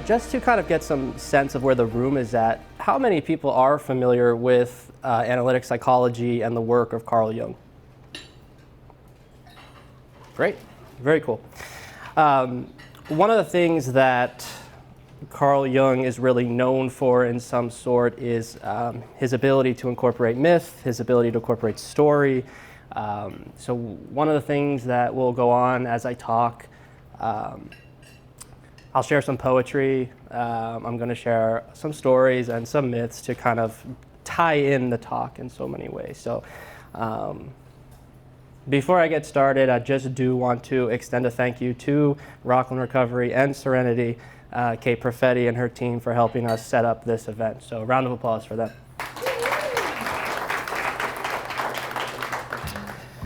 just to kind of get some sense of where the room is at, how many people are familiar with analytic psychology and the work of Carl Jung? Great, very cool. One of the things that Carl Jung is really known for in some sort is his ability to incorporate myth, his ability to incorporate story. So one of the things that will go on as I talk, I'll share some poetry, I'm going to share some stories and some myths to kind of tie in the talk in so many ways. So before I get started, I just do want to extend a thank you to Rockland Recovery and Serenity, Kate Perfetti and her team for helping us set up this event. So a round of applause for them.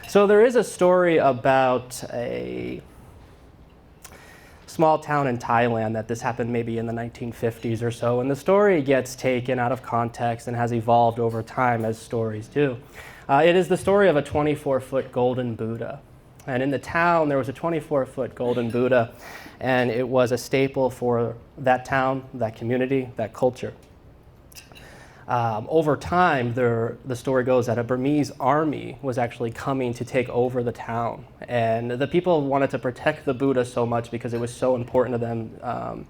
So there is a story about a small town in Thailand that this happened maybe in the 1950s or so, and the story gets taken out of context and has evolved over time as stories do. It is the story of a 24-foot golden Buddha. And in the town, there was a 24-foot golden Buddha, and it was a staple for that town, that community, that culture. Over time, the story goes that a Burmese army was actually coming to take over the town. And the people wanted to protect the Buddha so much because it was so important to them.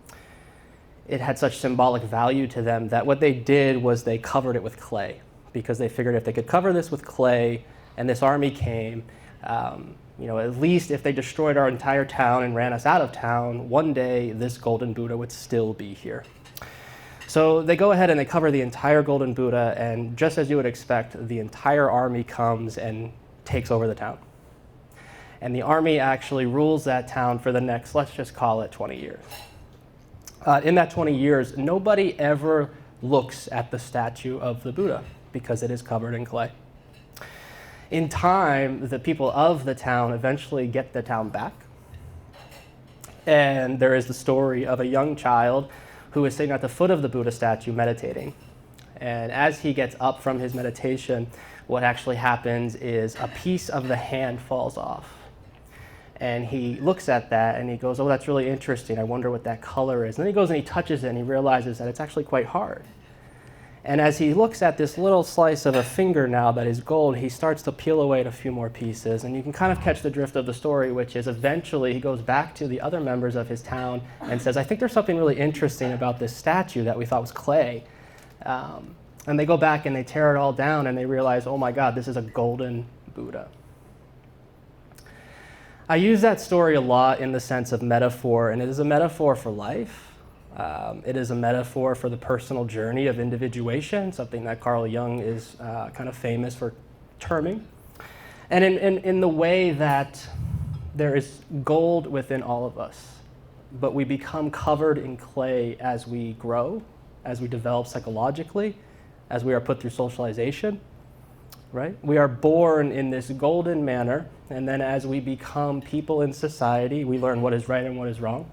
It had such symbolic value to them that what they did was they covered it with clay, because they figured if they could cover this with clay and this army came, at least if they destroyed our entire town and ran us out of town, one day this golden Buddha would still be here. So they go ahead and they cover the entire golden Buddha, and just as you would expect, the entire army comes and takes over the town. And the army actually rules that town for the next, let's just call it 20 years. In that 20 years, nobody ever looks at the statue of the Buddha because it is covered in clay. In time, the people of the town eventually get the town back. And there is the story of a young child who is sitting at the foot of the Buddha statue meditating. And as he gets up from his meditation, what actually happens is a piece of the hand falls off. And he looks at that and he goes, oh, that's really interesting. I wonder what that color is. And then he goes and he touches it and he realizes that it's actually quite hard. And as he looks at this little slice of a finger now that is gold, he starts to peel away at a few more pieces. And you can kind of catch the drift of the story, which is eventually he goes back to the other members of his town and says, I think there's something really interesting about this statue that we thought was clay. And they go back and they tear it all down and they realize, oh my God, this is a golden Buddha. I use that story a lot in the sense of metaphor, and it is a metaphor for life. It is a metaphor for the personal journey of individuation, something that Carl Jung is kind of famous for terming. And in the way that there is gold within all of us, but we become covered in clay as we grow, as we develop psychologically, as we are put through socialization, right? We are born in this golden manner, and then as we become people in society, we learn what is right and what is wrong.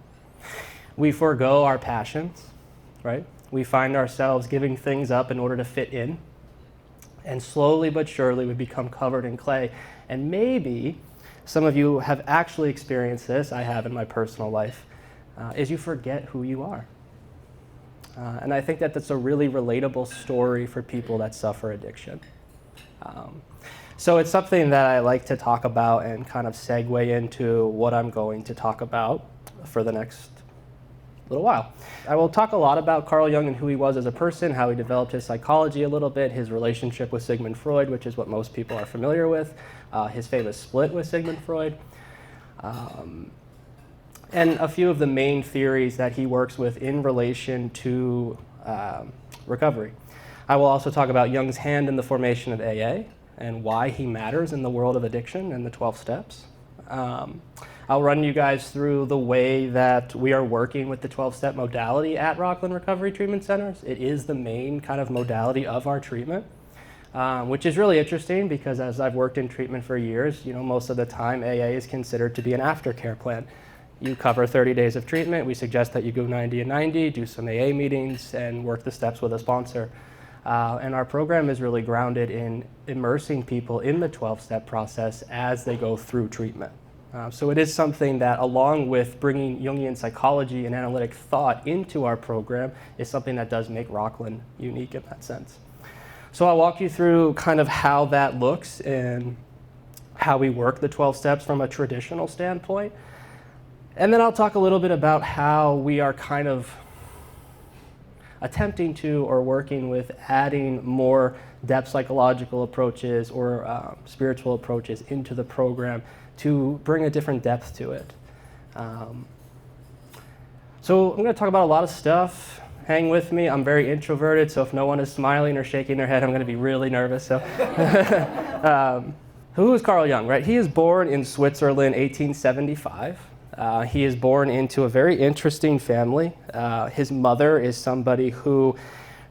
We forego our passions, right? We find ourselves giving things up in order to fit in. And slowly but surely we become covered in clay. And maybe some of you have actually experienced this, I have in my personal life, is you forget who you are. And I think that that's a really relatable story for people that suffer addiction. So it's something that I like to talk about and kind of segue into what I'm going to talk about for the next little while. I will talk a lot about Carl Jung and who he was as a person, how he developed his psychology a little bit, his relationship with Sigmund Freud, which is what most people are familiar with, his famous split with Sigmund Freud, and a few of the main theories that he works with in relation to recovery. I will also talk about Jung's hand in the formation of AA and why he matters in the world of addiction and the 12 steps. I'll run you guys through the way that we are working with the 12-step modality at Rockland Recovery Treatment Centers. It is the main kind of modality of our treatment, which is really interesting because as I've worked in treatment for years, most of the time AA is considered to be an aftercare plan. You cover 30 days of treatment. We suggest that you go 90 and 90, do some AA meetings, and work the steps with a sponsor. And our program is really grounded in immersing people in the 12-step process as they go through treatment. So it is something that, along with bringing Jungian psychology and analytic thought into our program, is something that does make Rockland unique in that sense. So I'll walk you through kind of how that looks and how we work the 12 steps from a traditional standpoint. And then I'll talk a little bit about how we are kind of attempting to or working with adding more depth psychological approaches or spiritual approaches into the program to bring a different depth to it. So I'm going to talk about a lot of stuff. Hang with me. I'm very introverted, so if no one is smiling or shaking their head, I'm going to be really nervous. So, who is Carl Jung, right? He is born in Switzerland, 1875. He is born into a very interesting family. His mother is somebody who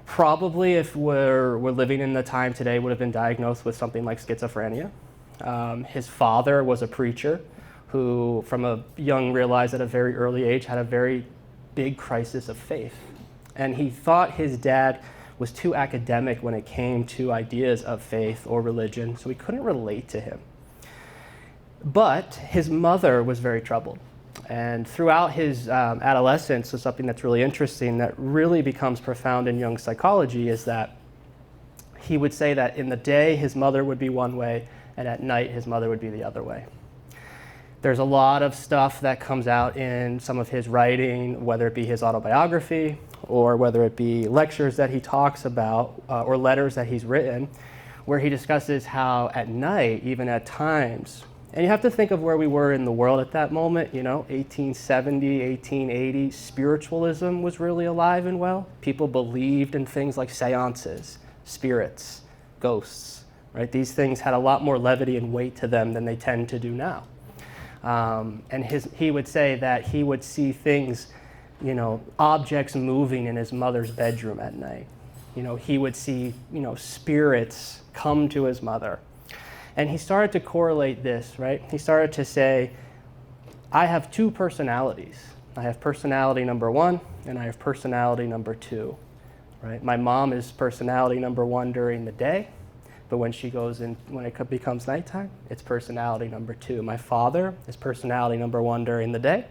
probably, if we're living in the time today, would have been diagnosed with something like schizophrenia. His father was a preacher who, from a young, realized at a very early age, had a very big crisis of faith. And he thought his dad was too academic when it came to ideas of faith or religion, so he couldn't relate to him. But his mother was very troubled. And throughout his adolescence, so something that's really interesting that really becomes profound in Jung's psychology is that he would say that in the day his mother would be one way, and at night his mother would be the other way. There's a lot of stuff that comes out in some of his writing, whether it be his autobiography or whether it be lectures that he talks about or letters that he's written, where he discusses how at night, even at times, and you have to think of where we were in the world at that moment, 1870, 1880, spiritualism was really alive and well. People believed in things like seances, spirits, ghosts, right? These things had a lot more levity and weight to them than they tend to do now. And he would say that he would see things, objects moving in his mother's bedroom at night. He would see, spirits come to his mother. And he started to correlate this, right? He started to say, I have two personalities. I have personality number one, and I have personality number two, right? My mom is personality number one during the day, but when it becomes nighttime, it's personality number two. My father is personality number one during the day,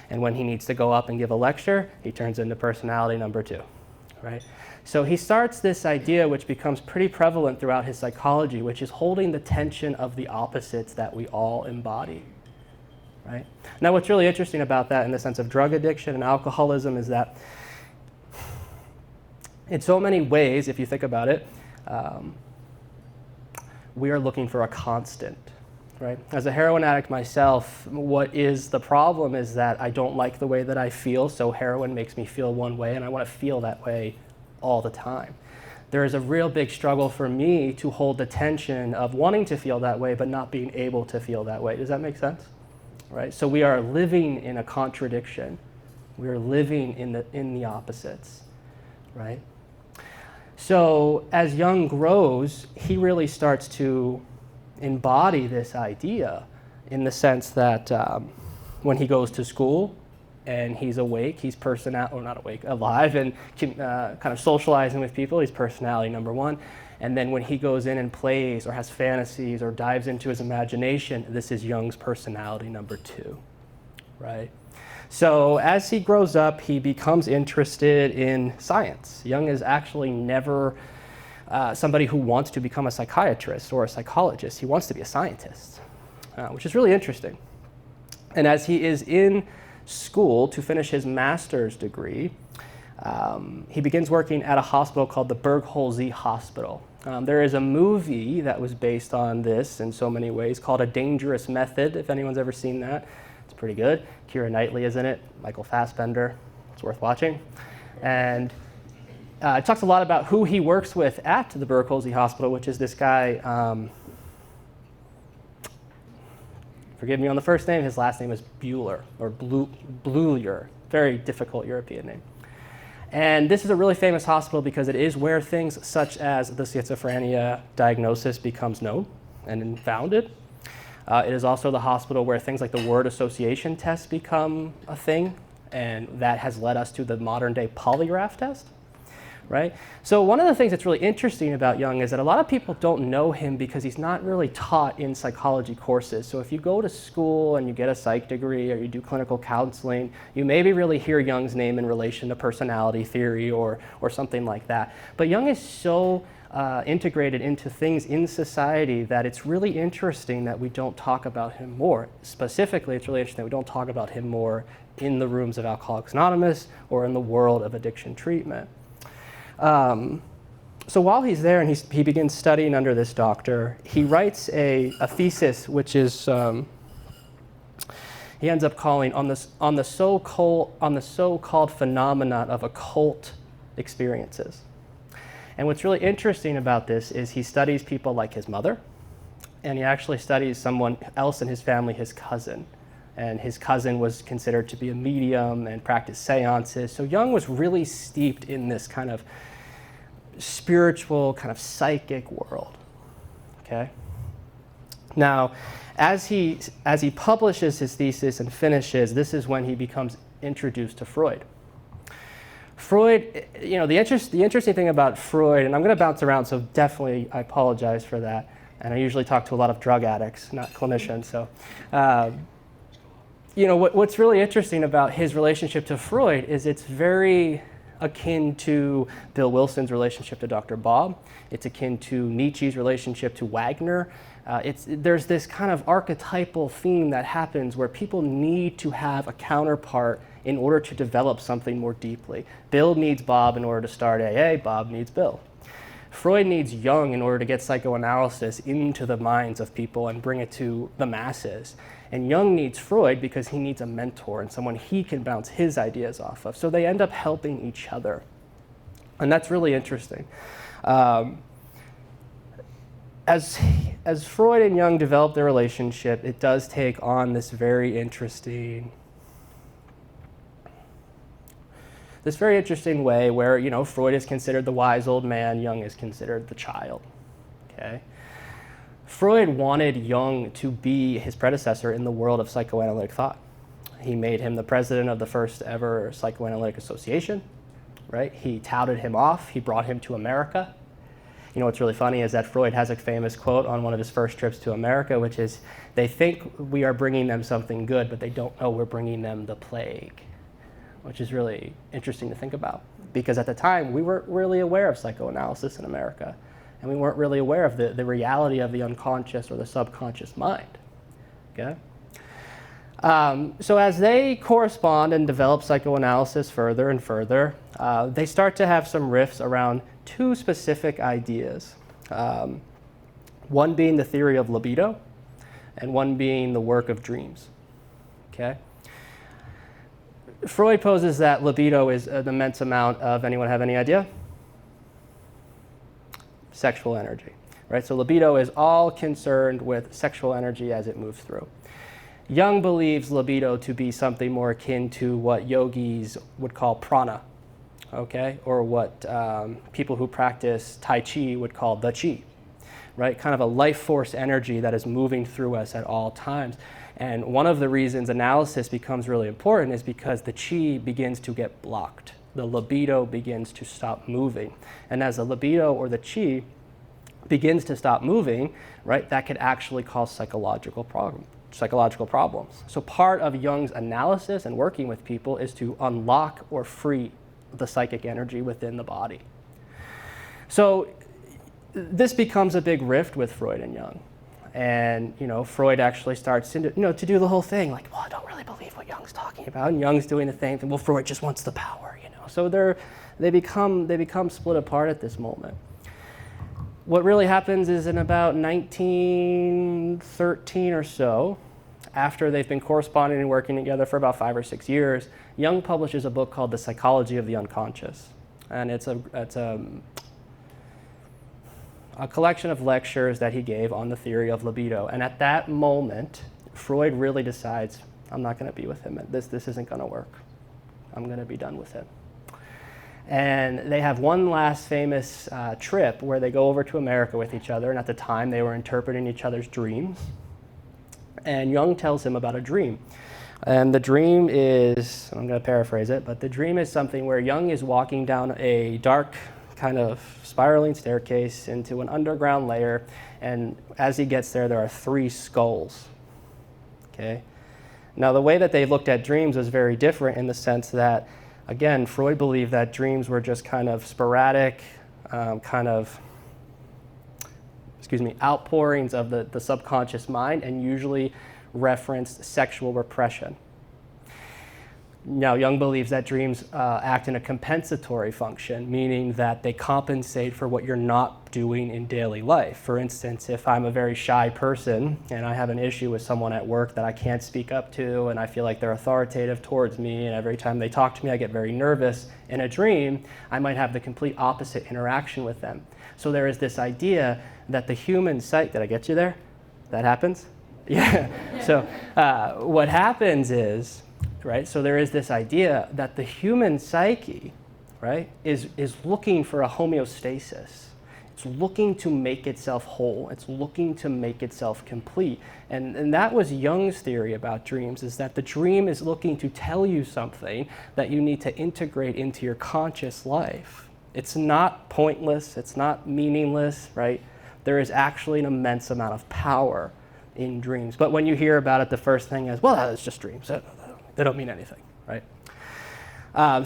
and when he needs to go up and give a lecture, he turns into personality number two, right? So he starts this idea, which becomes pretty prevalent throughout his psychology, which is holding the tension of the opposites that we all embody, right? Now, what's really interesting about that in the sense of drug addiction and alcoholism is that in so many ways, if you think about it, we are looking for a constant, right? As a heroin addict myself, what is the problem is that I don't like the way that I feel, so heroin makes me feel one way, and I want to feel that way all the time. There is a real big struggle for me to hold the tension of wanting to feel that way, but not being able to feel that way. Does that make sense? Right? So we are living in a contradiction. We are living in the opposites, right? So as Jung grows, he really starts to embody this idea in the sense that when he goes to school and he's awake, he's alive and kind of socializing with people, he's personality number one. And then when he goes in and plays or has fantasies or dives into his imagination, this is Jung's personality number two, right? So as he grows up, he becomes interested in science. Jung is actually never somebody who wants to become a psychiatrist or a psychologist. He wants to be a scientist, which is really interesting. And as he is in school to finish his master's degree, he begins working at a hospital called the Bergholzi Hospital. There is a movie that was based on this in so many ways called A Dangerous Method, if anyone's ever seen that. It's pretty good. Keira Knightley is in it, Michael Fassbender. It's worth watching. And it talks a lot about who he works with at the Bergholzi Hospital, which is this guy, forgive me on the first name, his last name is Buhler, or Bleuler, very difficult European name. And this is a really famous hospital because it is where things such as the schizophrenia diagnosis becomes known and founded. It is also the hospital where things like the word association tests become a thing, and that has led us to the modern day polygraph test. right? So one of the things that's really interesting about Jung is that a lot of people don't know him because he's not really taught in psychology courses. So if you go to school and you get a psych degree or you do clinical counseling, you maybe really hear Jung's name in relation to personality theory or something like that. But Jung is so integrated into things in society that it's really interesting that we don't talk about him more. Specifically, it's really interesting that we don't talk about him more in the rooms of Alcoholics Anonymous or in the world of addiction treatment. So while he's there and he begins studying under this doctor, he writes a thesis which is, he ends up calling on the so-called phenomenon of occult experiences. And what's really interesting about this is he studies people like his mother, and he actually studies someone else in his family, his cousin. And his cousin was considered to be a medium and practiced seances. So Jung was really steeped in this kind of spiritual, kind of psychic world, okay? Now, as he publishes his thesis and finishes, this is when he becomes introduced to Freud. Freud, you know, the interesting thing about Freud, and I'm going to bounce around, so definitely I apologize for that. And I usually talk to a lot of drug addicts, not clinicians. So, you know, what's really interesting about his relationship to Freud is it's very akin to Bill Wilson's relationship to Dr. Bob. It's akin to Nietzsche's relationship to Wagner. There's this kind of archetypal theme that happens where people need to have a counterpart in order to develop something more deeply. Bill needs Bob in order to start AA, Bob needs Bill. Freud needs Jung in order to get psychoanalysis into the minds of people and bring it to the masses. And Jung needs Freud because he needs a mentor and someone he can bounce his ideas off of. So they end up helping each other. And that's really interesting. As Freud and Jung develop their relationship, it does take on this very interesting way where, you know, Freud is considered the wise old man, Jung is considered the child, okay? Freud wanted Jung to be his predecessor in the world of psychoanalytic thought. He made him the president of the first ever psychoanalytic association, right? He touted him off, he brought him to America. You know what's really funny is that Freud has a famous quote on one of his first trips to America, which is, they think we are bringing them something good, but they don't know we're bringing them the plague. Which is really interesting to think about, because at the time we weren't really aware of psychoanalysis in America, and we weren't really aware of the reality of the unconscious or the subconscious mind, okay? So as they correspond and develop psychoanalysis further and further, they start to have some riffs around two specific ideas. One being the theory of libido, and one being the work of dreams, okay? Freud poses that libido is an immense amount of, anyone have any idea? Sexual energy, right? So libido is all concerned with sexual energy as it moves through. Jung believes libido to be something more akin to what yogis would call prana, okay? Or what people who practice Tai Chi would call the Chi, right? Kind of a life force energy that is moving through us at all times. And one of the reasons analysis becomes really important is because the chi begins to get blocked. The libido begins to stop moving. And as the libido or the chi begins to stop moving, right, that could actually cause psychological problems. So part of Jung's analysis and working with people is to unlock or free the psychic energy within the body. So this becomes a big rift with Freud and Jung. And, you know, Freud actually starts to, to do the whole thing, like, well, I don't really believe what Jung's talking about. And Jung's doing the thing, well, Freud just wants the power, you know. So they become split apart at this moment. What really happens is in about 1913 or so, after they've been corresponding and working together for about 5 or 6 years, Jung publishes a book called The Psychology of the Unconscious. And it's a collection of lectures that he gave on the theory of libido. And at that moment, Freud really decides, I'm not going to be with him. This isn't going to work. I'm going to be done with him. And they have one last famous trip where they go over to America with each other. And at the time, they were interpreting each other's dreams. And Jung tells him about a dream. And the dream is, I'm going to paraphrase it, but the dream is something where Jung is walking down a dark kind of spiraling staircase into an underground layer, and as he gets there, there are 3 skulls. Okay? Now, the way that they looked at dreams was very different in the sense that, again, Freud believed that dreams were just kind of sporadic, outpourings of the subconscious mind, and usually referenced sexual repression. Now, Jung believes that dreams act in a compensatory function, meaning that they compensate for what you're not doing in daily life. For instance, if I'm a very shy person and I have an issue with someone at work that I can't speak up to, and I feel like they're authoritative towards me, and every time they talk to me I get very nervous, in a dream I might have the complete opposite interaction with them. So there is this idea that the human psyche, did I get you there? That happens? Yeah. So what happens is, right, so there is this idea that the human psyche, right, is looking for a homeostasis. It's looking to make itself whole. It's looking to make itself complete. And that was Jung's theory about dreams, is that the dream is looking to tell you something that you need to integrate into your conscious life. It's not pointless. It's not meaningless, right? There is actually an immense amount of power in dreams. But when you hear about it, the first thing is, well, it's just dreams. They don't mean anything, right?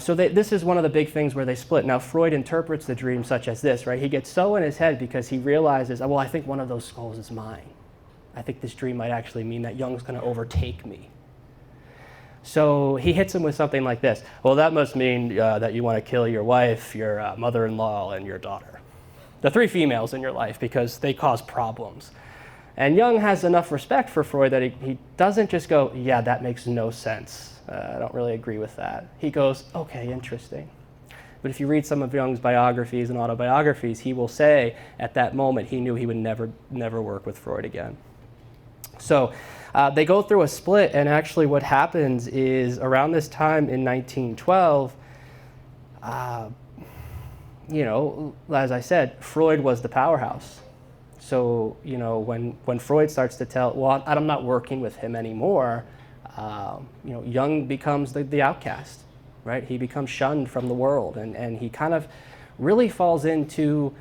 So this is one of the big things where they split. Now, Freud interprets the dream such as this, right? He gets so in his head because he realizes, well, I think one of those skulls is mine. I think this dream might actually mean that Jung's going to overtake me. So he hits him with something like this. Well, that must mean that you want to kill your wife, your mother-in-law, and your daughter. The 3 females in your life, because they cause problems. And Jung has enough respect for Freud that he doesn't just go, yeah, that makes no sense. I don't really agree with that. He goes, okay, interesting. But if you read some of Jung's biographies and autobiographies, he will say at that moment he knew he would never work with Freud again. So they go through a split, and actually what happens is around this time in 1912, as I said, Freud was the powerhouse. So, when Freud starts to tell, well, I'm not working with him anymore, Jung becomes the outcast, right? He becomes shunned from the world, and he kind of really falls into,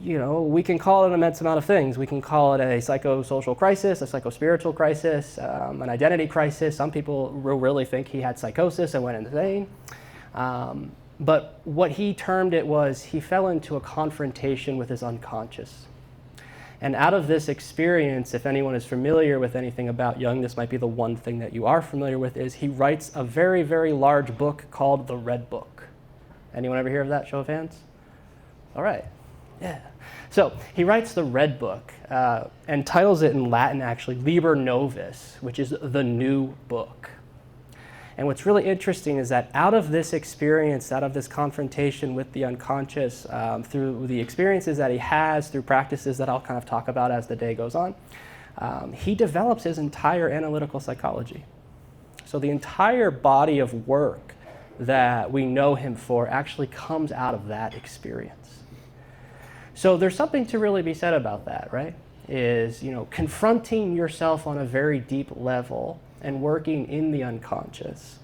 we can call it an immense amount of things. We can call it a psychosocial crisis, a psychospiritual crisis, an identity crisis. Some people really think he had psychosis and went insane. But what he termed it was he fell into a confrontation with his unconscious. And out of this experience, if anyone is familiar with anything about Jung, this might be the one thing that you are familiar with, is he writes a very, very large book called The Red Book. Anyone ever hear of that? Show of hands? All right. Yeah. So he writes The Red Book and titles it in Latin, actually, Liber Novus, which is the new book. And what's really interesting is that out of this experience, out of this confrontation with the unconscious, through the experiences that he has, through practices that I'll kind of talk about as the day goes on, he develops his entire analytical psychology. So the entire body of work that we know him for actually comes out of that experience. So there's something to really be said about that, right? Is, confronting yourself on a very deep level and working in the unconscious,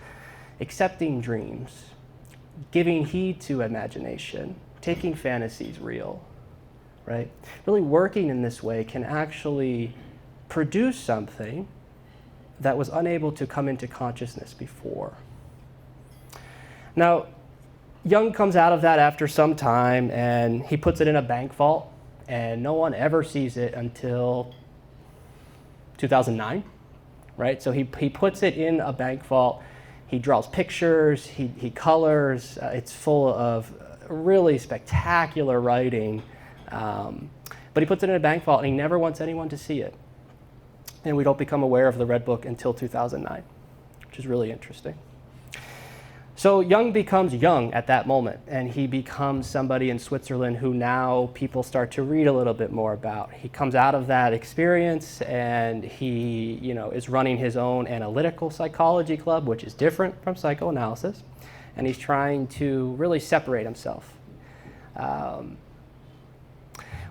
accepting dreams, giving heed to imagination, taking fantasies real, right? Really working in this way can actually produce something that was unable to come into consciousness before. Now, Jung comes out of that after some time, and he puts it in a bank vault, and no one ever sees it until 2009. Right? So he puts it in a bank vault, he draws pictures, he colors, it's full of really spectacular writing, but he puts it in a bank vault and he never wants anyone to see it. And we don't become aware of the Red Book until 2009, which is really interesting. So Jung becomes Jung at that moment, and he becomes somebody in Switzerland who now people start to read a little bit more about. He comes out of that experience, and he, is running his own analytical psychology club, which is different from psychoanalysis, and he's trying to really separate himself.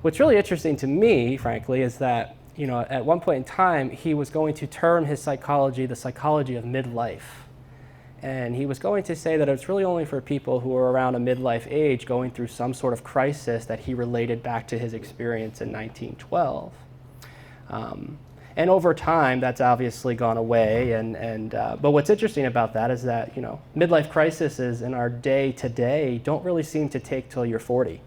What's really interesting to me, frankly, is that at one point in time, he was going to term his psychology the psychology of midlife. And he was going to say that it's really only for people who are around a midlife age going through some sort of crisis that he related back to his experience in 1912. And over time, that's obviously gone away. But what's interesting about that is that, midlife crises in our day to day don't really seem to take till you're 40,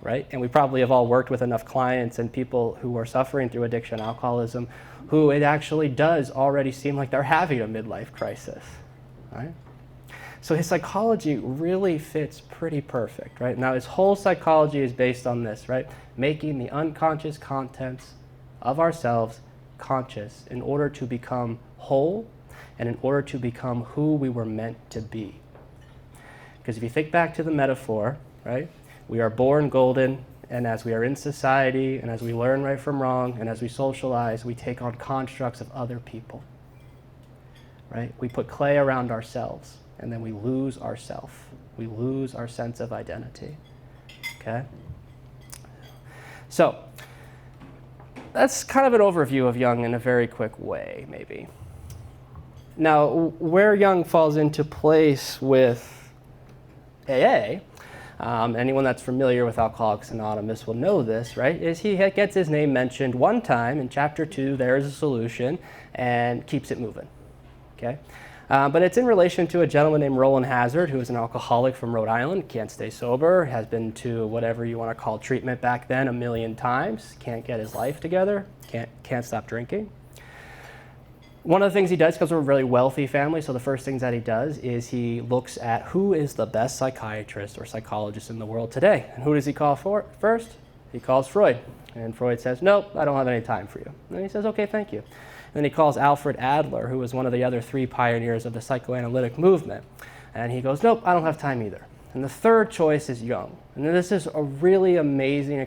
right? And we probably have all worked with enough clients and people who are suffering through addiction, alcoholism, who it actually does already seem like they're having a midlife crisis, right? So his psychology really fits pretty perfect, right? Now his whole psychology is based on this, right? Making the unconscious contents of ourselves conscious in order to become whole and in order to become who we were meant to be. Because if you think back to the metaphor, right? We are born golden, and as we are in society and as we learn right from wrong and as we socialize, we take on constructs of other people, right? We put clay around ourselves and then we lose ourself. We lose our sense of identity, okay? So that's kind of an overview of Jung in a very quick way, maybe. Now, where Jung falls into place with AA, anyone that's familiar with Alcoholics Anonymous will know this, right, is he gets his name mentioned one time in chapter 2, there is a solution, and keeps it moving, okay? But it's in relation to a gentleman named Roland Hazard, who is an alcoholic from Rhode Island, can't stay sober, has been to whatever you want to call treatment back then 1,000,000 times, can't get his life together, can't stop drinking. One of the things he does, because we're a really wealthy family, so the first things that he does is he looks at who is the best psychiatrist or psychologist in the world today. And who does he call for first? He calls Freud. And Freud says, nope, I don't have any time for you. And he says, okay, thank you. Then he calls Alfred Adler, who was one of the other 3 pioneers of the psychoanalytic movement. And he goes, nope, I don't have time either. And the third choice is Jung. And this is a really amazing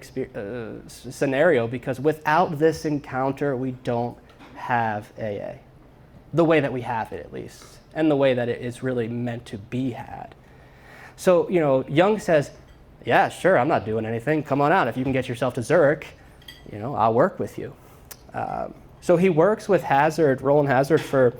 scenario, because without this encounter, we don't have AA. The way that we have it, at least, and the way that it is really meant to be had. So, Jung says, yeah, sure, I'm not doing anything. Come on out. If you can get yourself to Zurich, I'll work with you. So he works with Roland Hazard, for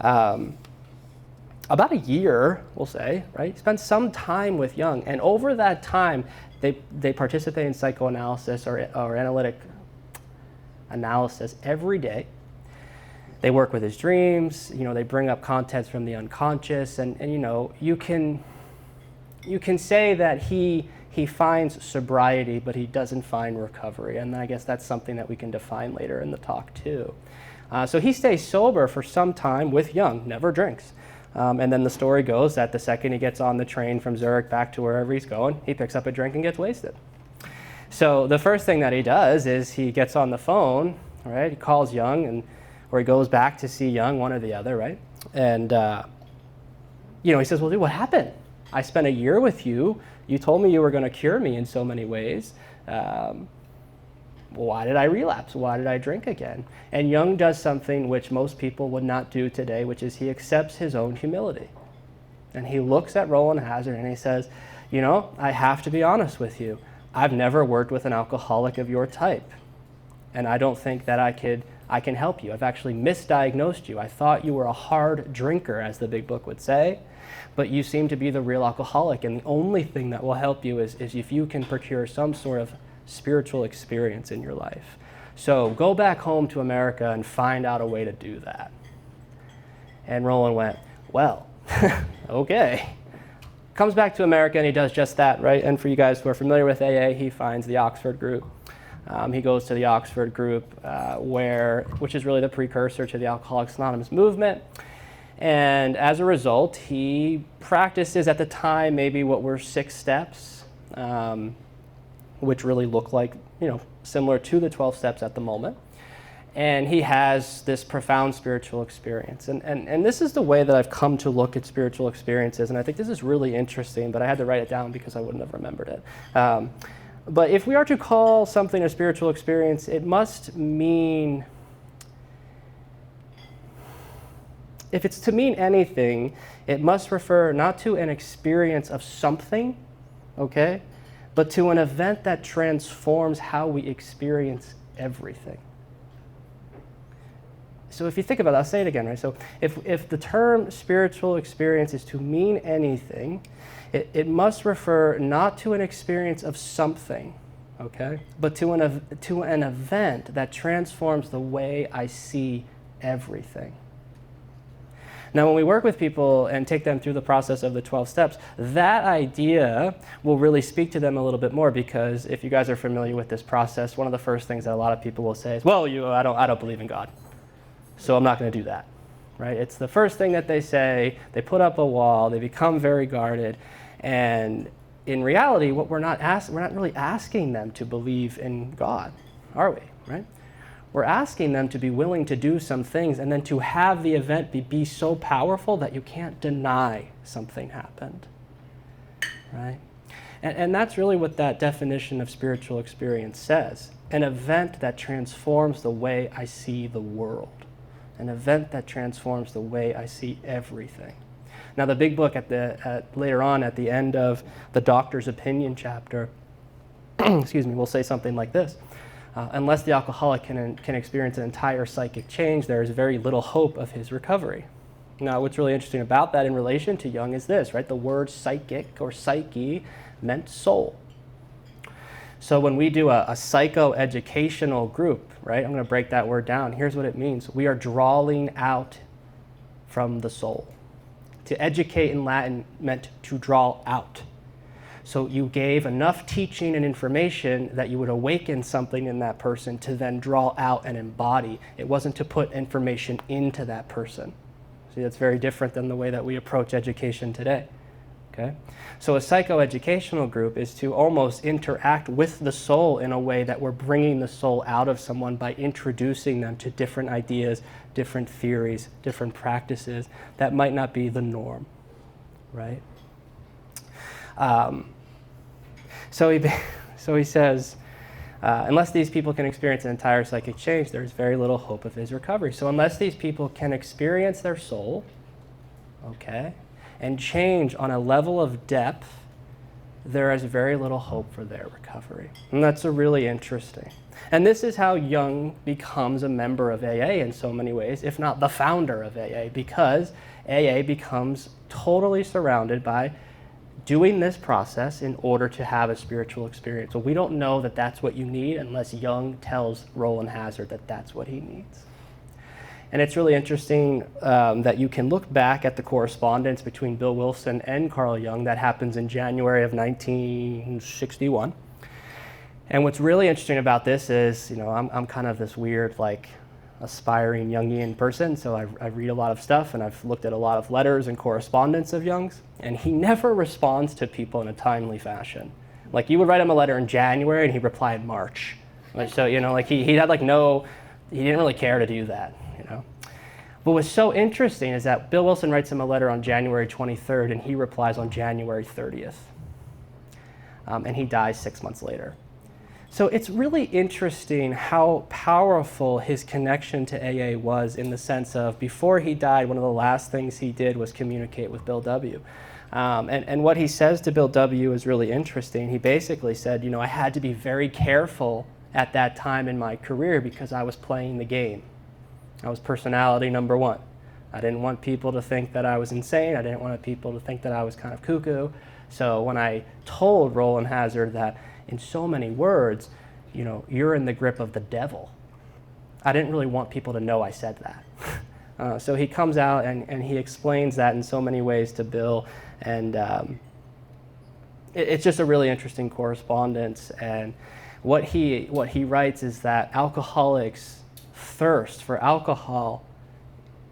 about a year, we'll say, right? He spends some time with Jung, and over that time, they participate in psychoanalysis or analytic analysis every day. They work with his dreams, they bring up contents from the unconscious, and you can say that he finds sobriety, but he doesn't find recovery. And I guess that's something that we can define later in the talk too. So he stays sober for some time with Jung, never drinks. And then the story goes that the second he gets on the train from Zurich back to wherever he's going, he picks up a drink and gets wasted. So the first thing that he does is he gets on the phone, right? He calls Jung, or he goes back to see Jung, one or the other, right? And he says, well, dude, what happened? I spent a year with you. You told me you were going to cure me in so many ways. Why did I relapse? Why did I drink again? And Jung does something which most people would not do today, which is he accepts his own humility. And he looks at Roland Hazard and he says, I have to be honest with you. I've never worked with an alcoholic of your type. And I don't think that I can help you. I've actually misdiagnosed you. I thought you were a hard drinker, as the big book would say, but you seem to be the real alcoholic, and the only thing that will help you is if you can procure some sort of spiritual experience in your life. So go back home to America and find out a way to do that. And Roland went, well, okay. Comes back to America and he does just that, right? And for you guys who are familiar with AA, he finds the Oxford group. He goes to the Oxford group, which is really the precursor to the Alcoholics Anonymous movement. And as a result, he practices at the time maybe what were 6 steps, which really look like, similar to the 12 steps at the moment. And he has this profound spiritual experience. And this is the way that I've come to look at spiritual experiences. And I think this is really interesting, but I had to write it down because I wouldn't have remembered it. But if we are to call something a spiritual experience, it must mean, if it's to mean anything, it must refer not to an experience of something, okay, but to an event that transforms how we experience everything. So if you think about it, I'll say it again, right? So if the term spiritual experience is to mean anything, it must refer not to an experience of something, okay, but to an event that transforms the way I see everything. Now, when we work with people and take them through the process of the 12 steps, that idea will really speak to them a little bit more, because if you guys are familiar with this process, one of the first things that a lot of people will say is, well, I don't believe in God, so I'm not going to do that, right? It's the first thing that they say. They put up a wall. They become very guarded. And in reality, what we're not really asking them to believe in God, are we, right? We're asking them to be willing to do some things and then to have the event be so powerful that you can't deny something happened, right? And that's really what that definition of spiritual experience says. An event that transforms the way I see the world. An event that transforms the way I see everything. Now, the big book later on at the end of the doctor's opinion chapter, excuse me, will say something like this. Unless the alcoholic can experience an entire psychic change, there is very little hope of his recovery. Now, what's really interesting about that in relation to Jung is this, right? The word psychic or psyche meant soul. So when we do a psychoeducational group, right, I'm going to break that word down. Here's what it means. We are drawing out from the soul. To educate in Latin meant to draw out. So you gave enough teaching and information that you would awaken something in that person to then draw out and embody. It wasn't to put information into that person. See, that's very different than the way that we approach education today. Okay? So a psychoeducational group is to almost interact with the soul in a way that we're bringing the soul out of someone by introducing them to different ideas, different theories, different practices that might not be the norm, right? So he says, unless these people can experience an entire psychic change, there's very little hope of his recovery. So unless these people can experience their soul, okay, and change on a level of depth, there is very little hope for their recovery. And that's really interesting. And this is how Jung becomes a member of AA in so many ways, if not the founder of AA, because AA becomes totally surrounded by doing this process in order to have a spiritual experience. So we don't know that that's what you need unless Jung tells Roland Hazard that that's what he needs. And it's really interesting that you can look back at the correspondence between Bill Wilson and Carl Jung that happens in January of 1961. And what's really interesting about this is, I'm kind of this weird, aspiring Jungian person, so I read a lot of stuff, and I've looked at a lot of letters and correspondence of Jung's, and he never responds to people in a timely fashion. Like, you would write him a letter in January, and he'd reply in March. So, he had he didn't really care to do that, But what's so interesting is that Bill Wilson writes him a letter on January 23rd, and he replies on January 30th. And he dies 6 months later. So it's really interesting how powerful his connection to AA was, in the sense of, before he died, one of the last things he did was communicate with Bill W. And what he says to Bill W. is really interesting. He basically said, I had to be very careful at that time in my career because I was playing the game. I was personality number one. I didn't want people to think that I was insane. I didn't want people to think that I was kind of cuckoo. So when I told Roland Hazard that, in so many words, you're in the grip of the devil, I didn't really want people to know I said that. So he comes out and he explains that in so many ways to Bill, and it's just a really interesting correspondence. And what he writes is that alcoholics' thirst for alcohol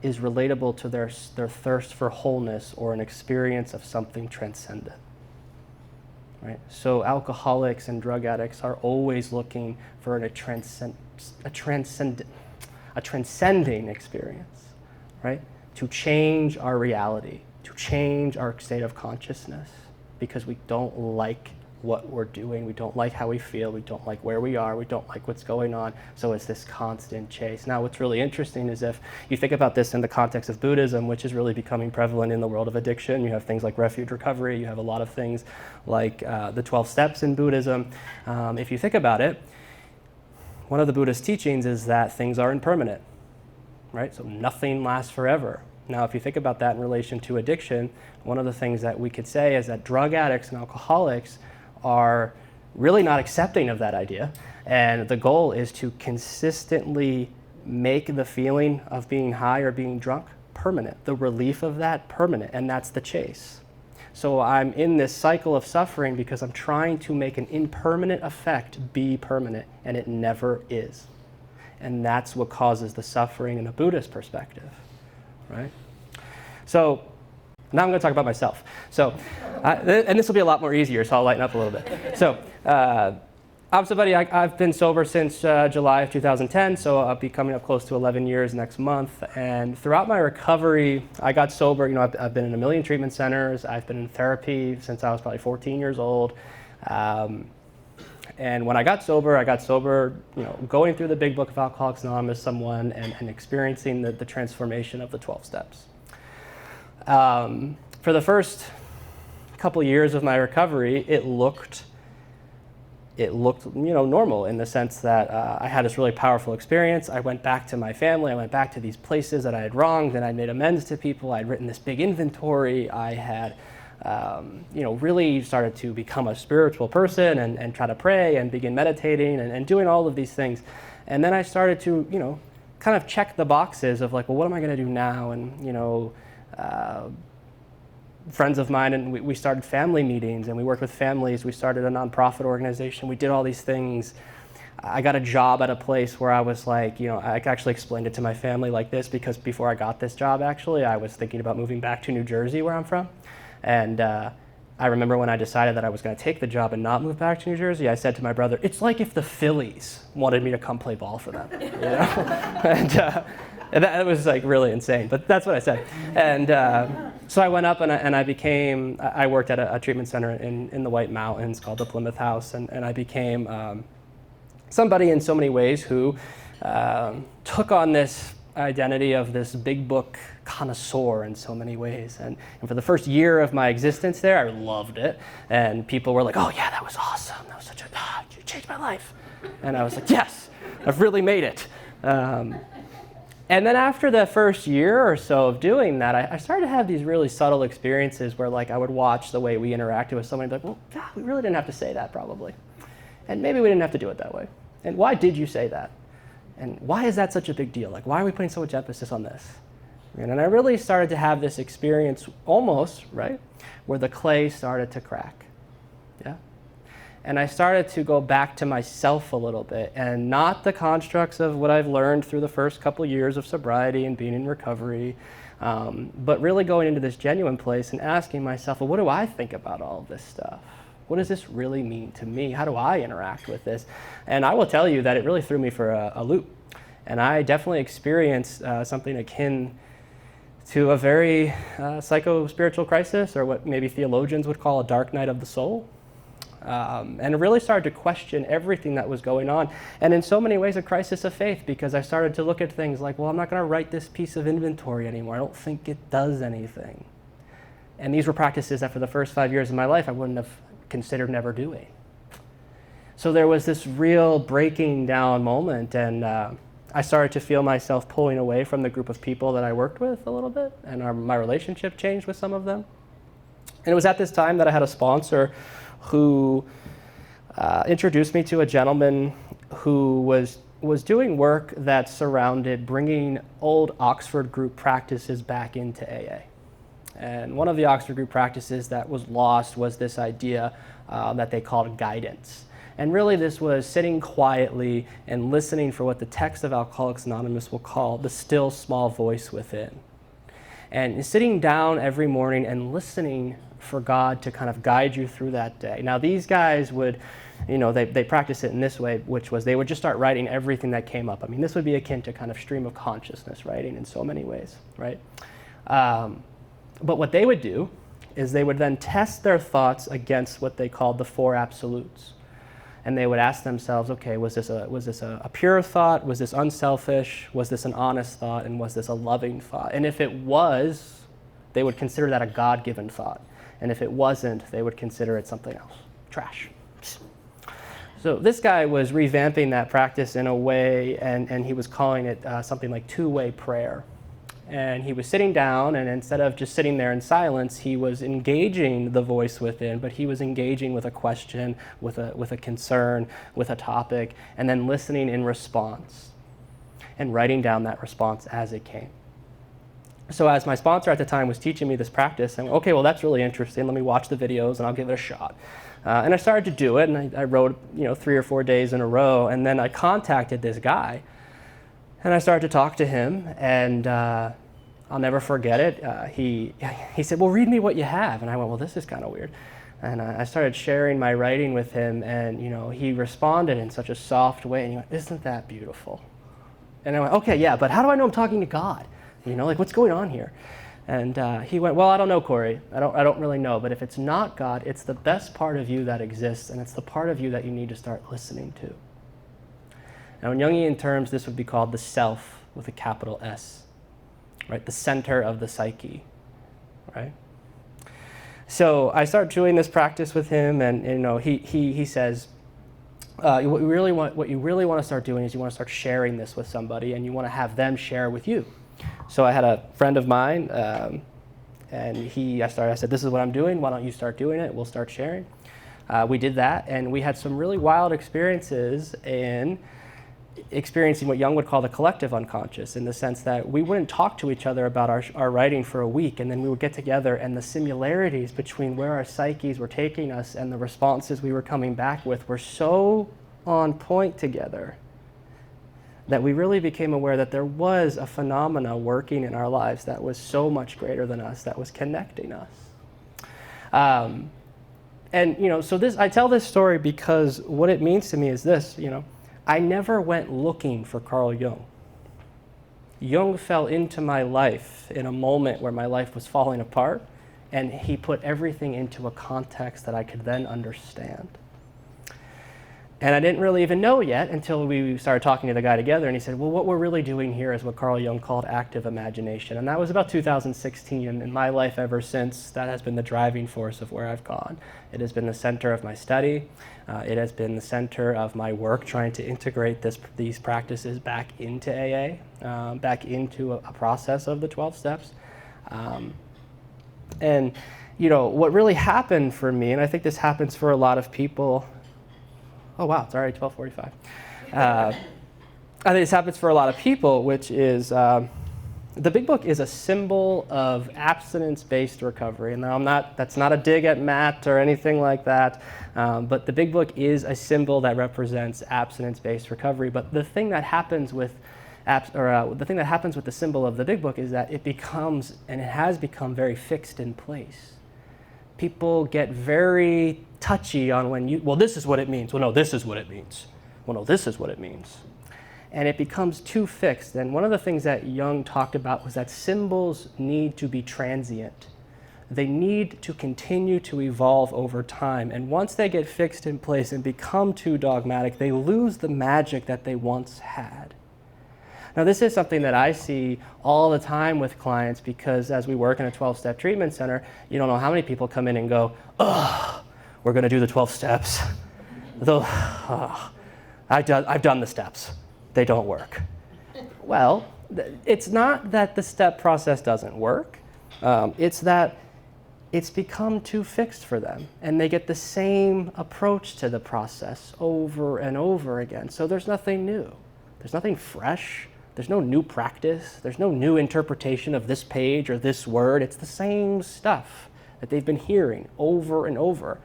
is relatable to their thirst for wholeness or an experience of something transcendent. Right? So alcoholics and drug addicts are always looking for a transcending experience, right? To change our reality, to change our state of consciousness, because we don't like what we're doing, we don't like how we feel, we don't like where we are, we don't like what's going on, so it's this constant chase. Now, what's really interesting is, if you think about this in the context of Buddhism, which is really becoming prevalent in the world of addiction, you have things like refuge recovery, you have a lot of things like the 12 steps in Buddhism. If you think about it, one of the Buddhist teachings is that things are impermanent, right? So nothing lasts forever. Now, if you think about that in relation to addiction, one of the things that we could say is that drug addicts and alcoholics are really not accepting of that idea. And the goal is to consistently make the feeling of being high or being drunk permanent, the relief of that permanent, and that's the chase. So I'm in this cycle of suffering because I'm trying to make an impermanent effect be permanent, and it never is. And that's what causes the suffering in a Buddhist perspective, right? So now I'm going to talk about myself. So, and this will be a lot more easier, so I'll lighten up a little bit. So, I'm somebody, I've been sober since July of 2010, so I'll be coming up close to 11 years next month. And throughout my recovery, I got sober. I've been in a million treatment centers. I've been in therapy since I was probably 14 years old. And when I got sober, going through the big book of Alcoholics Anonymous, someone, and experiencing the transformation of the 12 steps. For the first couple years of my recovery, it looked normal in the sense that I had this really powerful experience. I went back to my family. I went back to these places that I had wronged, and I made amends to people. I'd written this big inventory. I had, really started to become a spiritual person and try to pray and begin meditating and doing all of these things. And then I started to, kind of check the boxes of like, well, what am I going to do now? And, friends of mine, and we started family meetings, and we worked with families. We started a nonprofit organization. We did all these things. I got a job at a place where I was like, I actually explained it to my family like this, because before I got this job, actually, I was thinking about moving back to New Jersey, where I'm from. And I remember when I decided that I was going to take the job and not move back to New Jersey, I said to my brother, it's like if the Phillies wanted me to come play ball for them. And that was like really insane, but that's what I said. And so I went up and I worked at a treatment center in the White Mountains called the Plymouth House, and I became somebody in so many ways who took on this identity of this big book connoisseur in so many ways. And for the first year of my existence there, I loved it. And people were like, oh yeah, that was awesome. That was you changed my life. And I was like, yes, I've really made it. And then after the first year or so of doing that, I started to have these really subtle experiences where like I would watch the way we interacted with someone and be like, well, God, we really didn't have to say that probably. And maybe we didn't have to do it that way. And why did you say that? And why is that such a big deal? Like, why are we putting so much emphasis on this? And I really started to have this experience almost, right, where the clay started to crack. Yeah. And I started to go back to myself a little bit, and not the constructs of what I've learned through the first couple years of sobriety and being in recovery, but really going into this genuine place and asking myself, well, what do I think about all of this stuff? What does this really mean to me? How do I interact with this? And I will tell you that it really threw me for a loop. And I definitely experienced something akin to a very psycho-spiritual crisis, or what maybe theologians would call a dark night of the soul. And it really started to question everything that was going on. And in so many ways, a crisis of faith, because I started to look at things like, well, I'm not going to write this piece of inventory anymore. I don't think it does anything. And these were practices that for the first 5 years of my life, I wouldn't have considered never doing. So there was this real breaking down moment, and I started to feel myself pulling away from the group of people that I worked with a little bit, and my relationship changed with some of them. And it was at this time that I had a sponsor who introduced me to a gentleman who was doing work that surrounded bringing old Oxford group practices back into AA. And one of the Oxford group practices that was lost was this idea that they called guidance. And really this was sitting quietly and listening for what the text of Alcoholics Anonymous will call the still small voice within. And sitting down every morning and listening for God to kind of guide you through that day. Now these guys would, they practice it in this way, which was they would just start writing everything that came up. I mean, this would be akin to kind of stream of consciousness writing in so many ways, right? But what they would do is they would then test their thoughts against what they called the four absolutes. And they would ask themselves, okay, was this a pure thought? Was this unselfish? Was this an honest thought? And was this a loving thought? And if it was, they would consider that a God-given thought. And if it wasn't, they would consider it something else, trash. So this guy was revamping that practice in a way, and he was calling it something like two-way prayer. And he was sitting down, and instead of just sitting there in silence, he was engaging the voice within, but he was engaging with a question, with a concern, with a topic, and then listening in response and writing down that response as it came. So as my sponsor at the time was teaching me this practice, I went, okay, well, that's really interesting. Let me watch the videos, and I'll give it a shot. And I started to do it, and I wrote 3 or 4 days in a row, and then I contacted this guy. And I started to talk to him, and I'll never forget it. He said, well, read me what you have. And I went, well, this is kind of weird. And I started sharing my writing with him, and he responded in such a soft way, and he went, isn't that beautiful? And I went, okay, yeah, but how do I know I'm talking to God? Like, what's going on here? And he went, well, I don't know, Corey. I don't really know, but if it's not God, it's the best part of you that exists, and it's the part of you that you need to start listening to. Now, in Jungian terms, this would be called the self with a capital S, right? The center of the psyche, right? So I start doing this practice with him, and he says, what you really want to start doing is you want to start sharing this with somebody, and you want to have them share with you. So I had a friend of mine, and I said, this is what I'm doing. Why don't you start doing it? We'll start sharing. We did that, and we had some really wild experiences in experiencing what Jung would call the collective unconscious, in the sense that we wouldn't talk to each other about our writing for a week, and then we would get together, and the similarities between where our psyches were taking us and the responses we were coming back with were so on point together that we really became aware that there was a phenomena working in our lives that was so much greater than us, that was connecting us. So I tell this story because what it means to me is this, I never went looking for Carl Jung. Jung fell into my life in a moment where my life was falling apart, and he put everything into a context that I could then understand. And I didn't really even know yet until we started talking to the guy together, and he said, well, what we're really doing here is what Carl Jung called active imagination. And that was about 2016, and in my life ever since, that has been the driving force of where I've gone. It has been the center of my study. It has been the center of my work, trying to integrate these practices back into AA, back into a process of the 12 steps. What really happened for me, and I think this happens for a lot of people. Oh, wow, it's already 12:45. I think this happens for a lot of people, which is the Big Book is a symbol of abstinence-based recovery. And that's not a dig at Matt or anything like that, but the Big Book is a symbol that represents abstinence-based recovery. But the thing that happens with the symbol of the Big Book is that it becomes, and it has become, very fixed in place. People get very touchy on well, this is what it means. Well, no, this is what it means. Well, no, this is what it means. And it becomes too fixed. And one of the things that Jung talked about was that symbols need to be transient. They need to continue to evolve over time. And once they get fixed in place and become too dogmatic, they lose the magic that they once had. Now, this is something that I see all the time with clients, because as we work in a 12-step treatment center, you don't know how many people come in and go, oh, we're going to do the 12 steps. I've done the steps. They don't work. Well, it's not that the step process doesn't work. It's that it's become too fixed for them, and they get the same approach to the process over and over again. So there's nothing new. There's nothing fresh. There's no new practice. There's no new interpretation of this page or this word. It's the same stuff that they've been hearing over and over,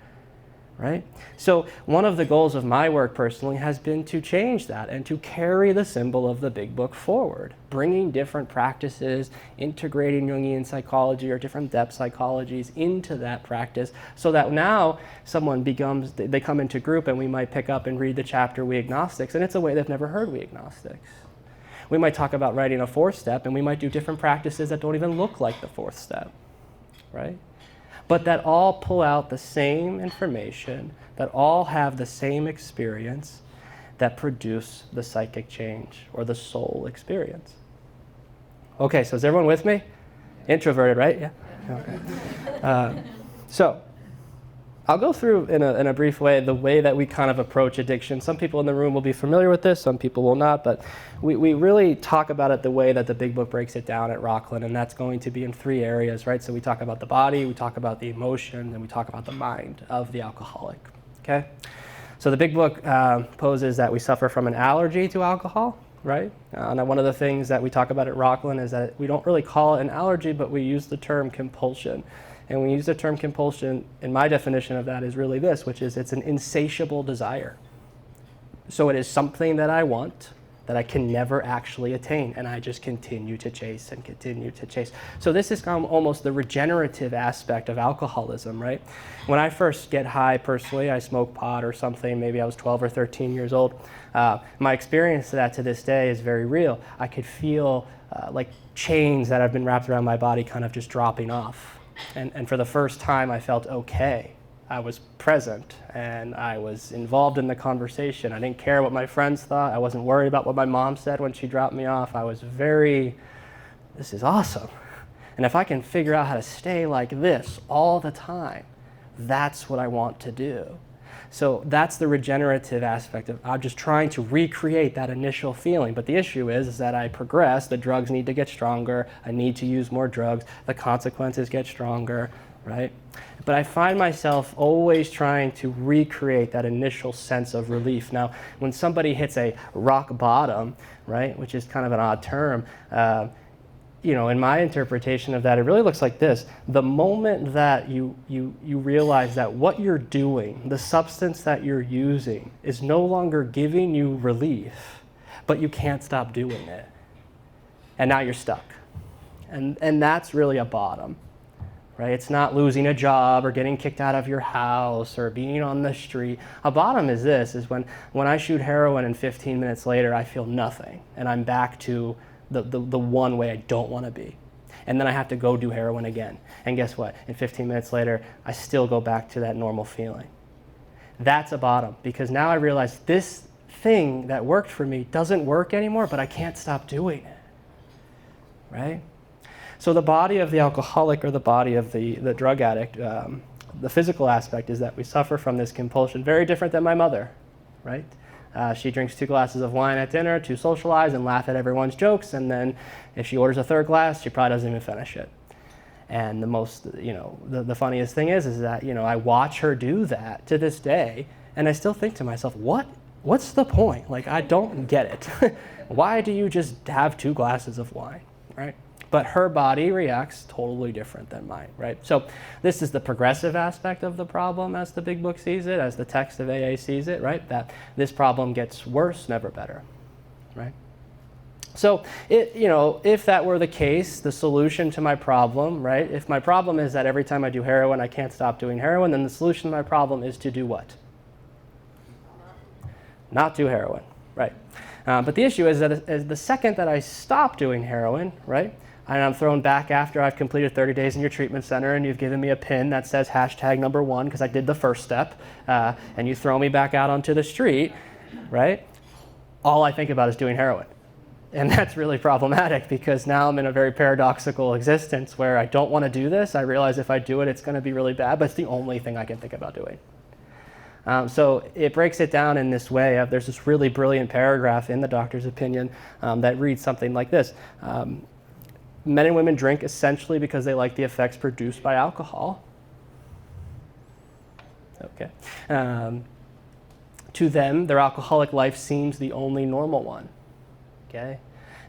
right? So one of the goals of my work personally has been to change that and to carry the symbol of the Big Book forward, bringing different practices, integrating Jungian psychology or different depth psychologies into that practice, so that now they come into group and we might pick up and read the chapter We Agnostics, and it's a way they've never heard We Agnostics. We might talk about writing a 4th step, and we might do different practices that don't even look like the 4th step, right? But that all pull out the same information, that all have the same experience, that produce the psychic change or the soul experience. Okay, so is everyone with me? Introverted, right? Yeah? Okay. So, I'll go through in a brief way the way that we kind of approach addiction. Some people in the room will be familiar with this, some people will not, but we really talk about it the way that the big book breaks it down at Rockland, and that's going to be in 3 areas, right? So we talk about the body, we talk about the emotion, and we talk about the mind of the alcoholic, okay? So the big book poses that we suffer from an allergy to alcohol, right? And one of the things that we talk about at Rockland is that we don't really call it an allergy, but we use the term compulsion. And we use the term compulsion, and my definition of that is really this, which is it's an insatiable desire. So it is something that I want that I can never actually attain, and I just continue to chase and continue to chase. So this is almost the regenerative aspect of alcoholism, right? When I first get high personally, I smoke pot or something, maybe I was 12 or 13 years old. My experience to that to this day is very real. I could feel like chains that have been wrapped around my body kind of just dropping off. And for the first time, I felt okay. I was present, and I was involved in the conversation. I didn't care what my friends thought. I wasn't worried about what my mom said when she dropped me off. I was this is awesome. And if I can figure out how to stay like this all the time, that's what I want to do. So that's the regenerative aspect of I'm just trying to recreate that initial feeling. But the issue is that I progress, the drugs need to get stronger, I need to use more drugs, the consequences get stronger, right? But I find myself always trying to recreate that initial sense of relief. Now, when somebody hits a rock bottom, right, which is kind of an odd term, in my interpretation of that, it really looks like this. The moment that you realize that what you're doing, the substance that you're using, is no longer giving you relief, but you can't stop doing it. And now you're stuck. And that's really a bottom, right? It's not losing a job or getting kicked out of your house or being on the street. A bottom is when I shoot heroin and 15 minutes later I feel nothing and I'm back to the one way I don't want to be. And then I have to go do heroin again. And guess what? In 15 minutes later, I still go back to that normal feeling. That's a bottom, because now I realize this thing that worked for me doesn't work anymore, but I can't stop doing it, right? So the body of the alcoholic or the body of the drug addict, the physical aspect is that we suffer from this compulsion, very different than my mother, right? She drinks 2 glasses of wine at dinner to socialize and laugh at everyone's jokes, and then if she orders a 3rd glass, she probably doesn't even finish it. And the funniest thing is that, I watch her do that to this day, and I still think to myself, what's the point? Like, I don't get it. Why do you just have 2 glasses of wine, right? But her body reacts totally different than mine, right? So this is the progressive aspect of the problem as the big book sees it, as the text of AA sees it, right? That this problem gets worse, never better, right? So if that were the case, the solution to my problem, right? If my problem is that every time I do heroin, I can't stop doing heroin, then the solution to my problem is to do what? Not do heroin, right? But the issue is that the second that I stop doing heroin, right? And I'm thrown back after I've completed 30 days in your treatment center and you've given me a pin that says #1 because I did the first step, and you throw me back out onto the street, right? All I think about is doing heroin. And that's really problematic because now I'm in a very paradoxical existence where I don't want to do this. I realize if I do it, it's going to be really bad, but it's the only thing I can think about doing. So it breaks it down in this way. There's this really brilliant paragraph in the doctor's opinion that reads something like this. Men and women drink essentially because they like the effects produced by alcohol. Okay. To them, their alcoholic life seems the only normal one. Okay.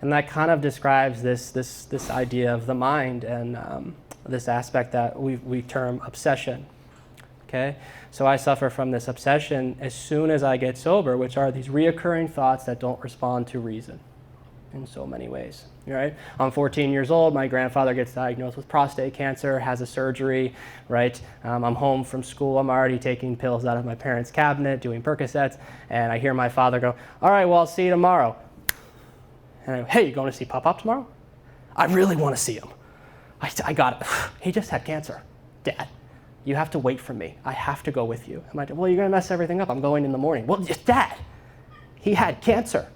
And that kind of describes this idea of the mind and this aspect that we term obsession. Okay? So I suffer from this obsession as soon as I get sober, which are these reoccurring thoughts that don't respond to reason in so many ways. Right? I'm 14 years old, my grandfather gets diagnosed with prostate cancer, has a surgery, right? I'm home from school, I'm already taking pills out of my parents' cabinet, doing Percocets, and I hear my father go, all right, well, I'll see you tomorrow. And I go, hey, you going to see Pop-Pop tomorrow? I really want to see him. I got it. He just had cancer. Dad, you have to wait for me. I have to go with you. I'm like, well, you're going to mess everything up. I'm going in the morning. Well, Dad, he had cancer,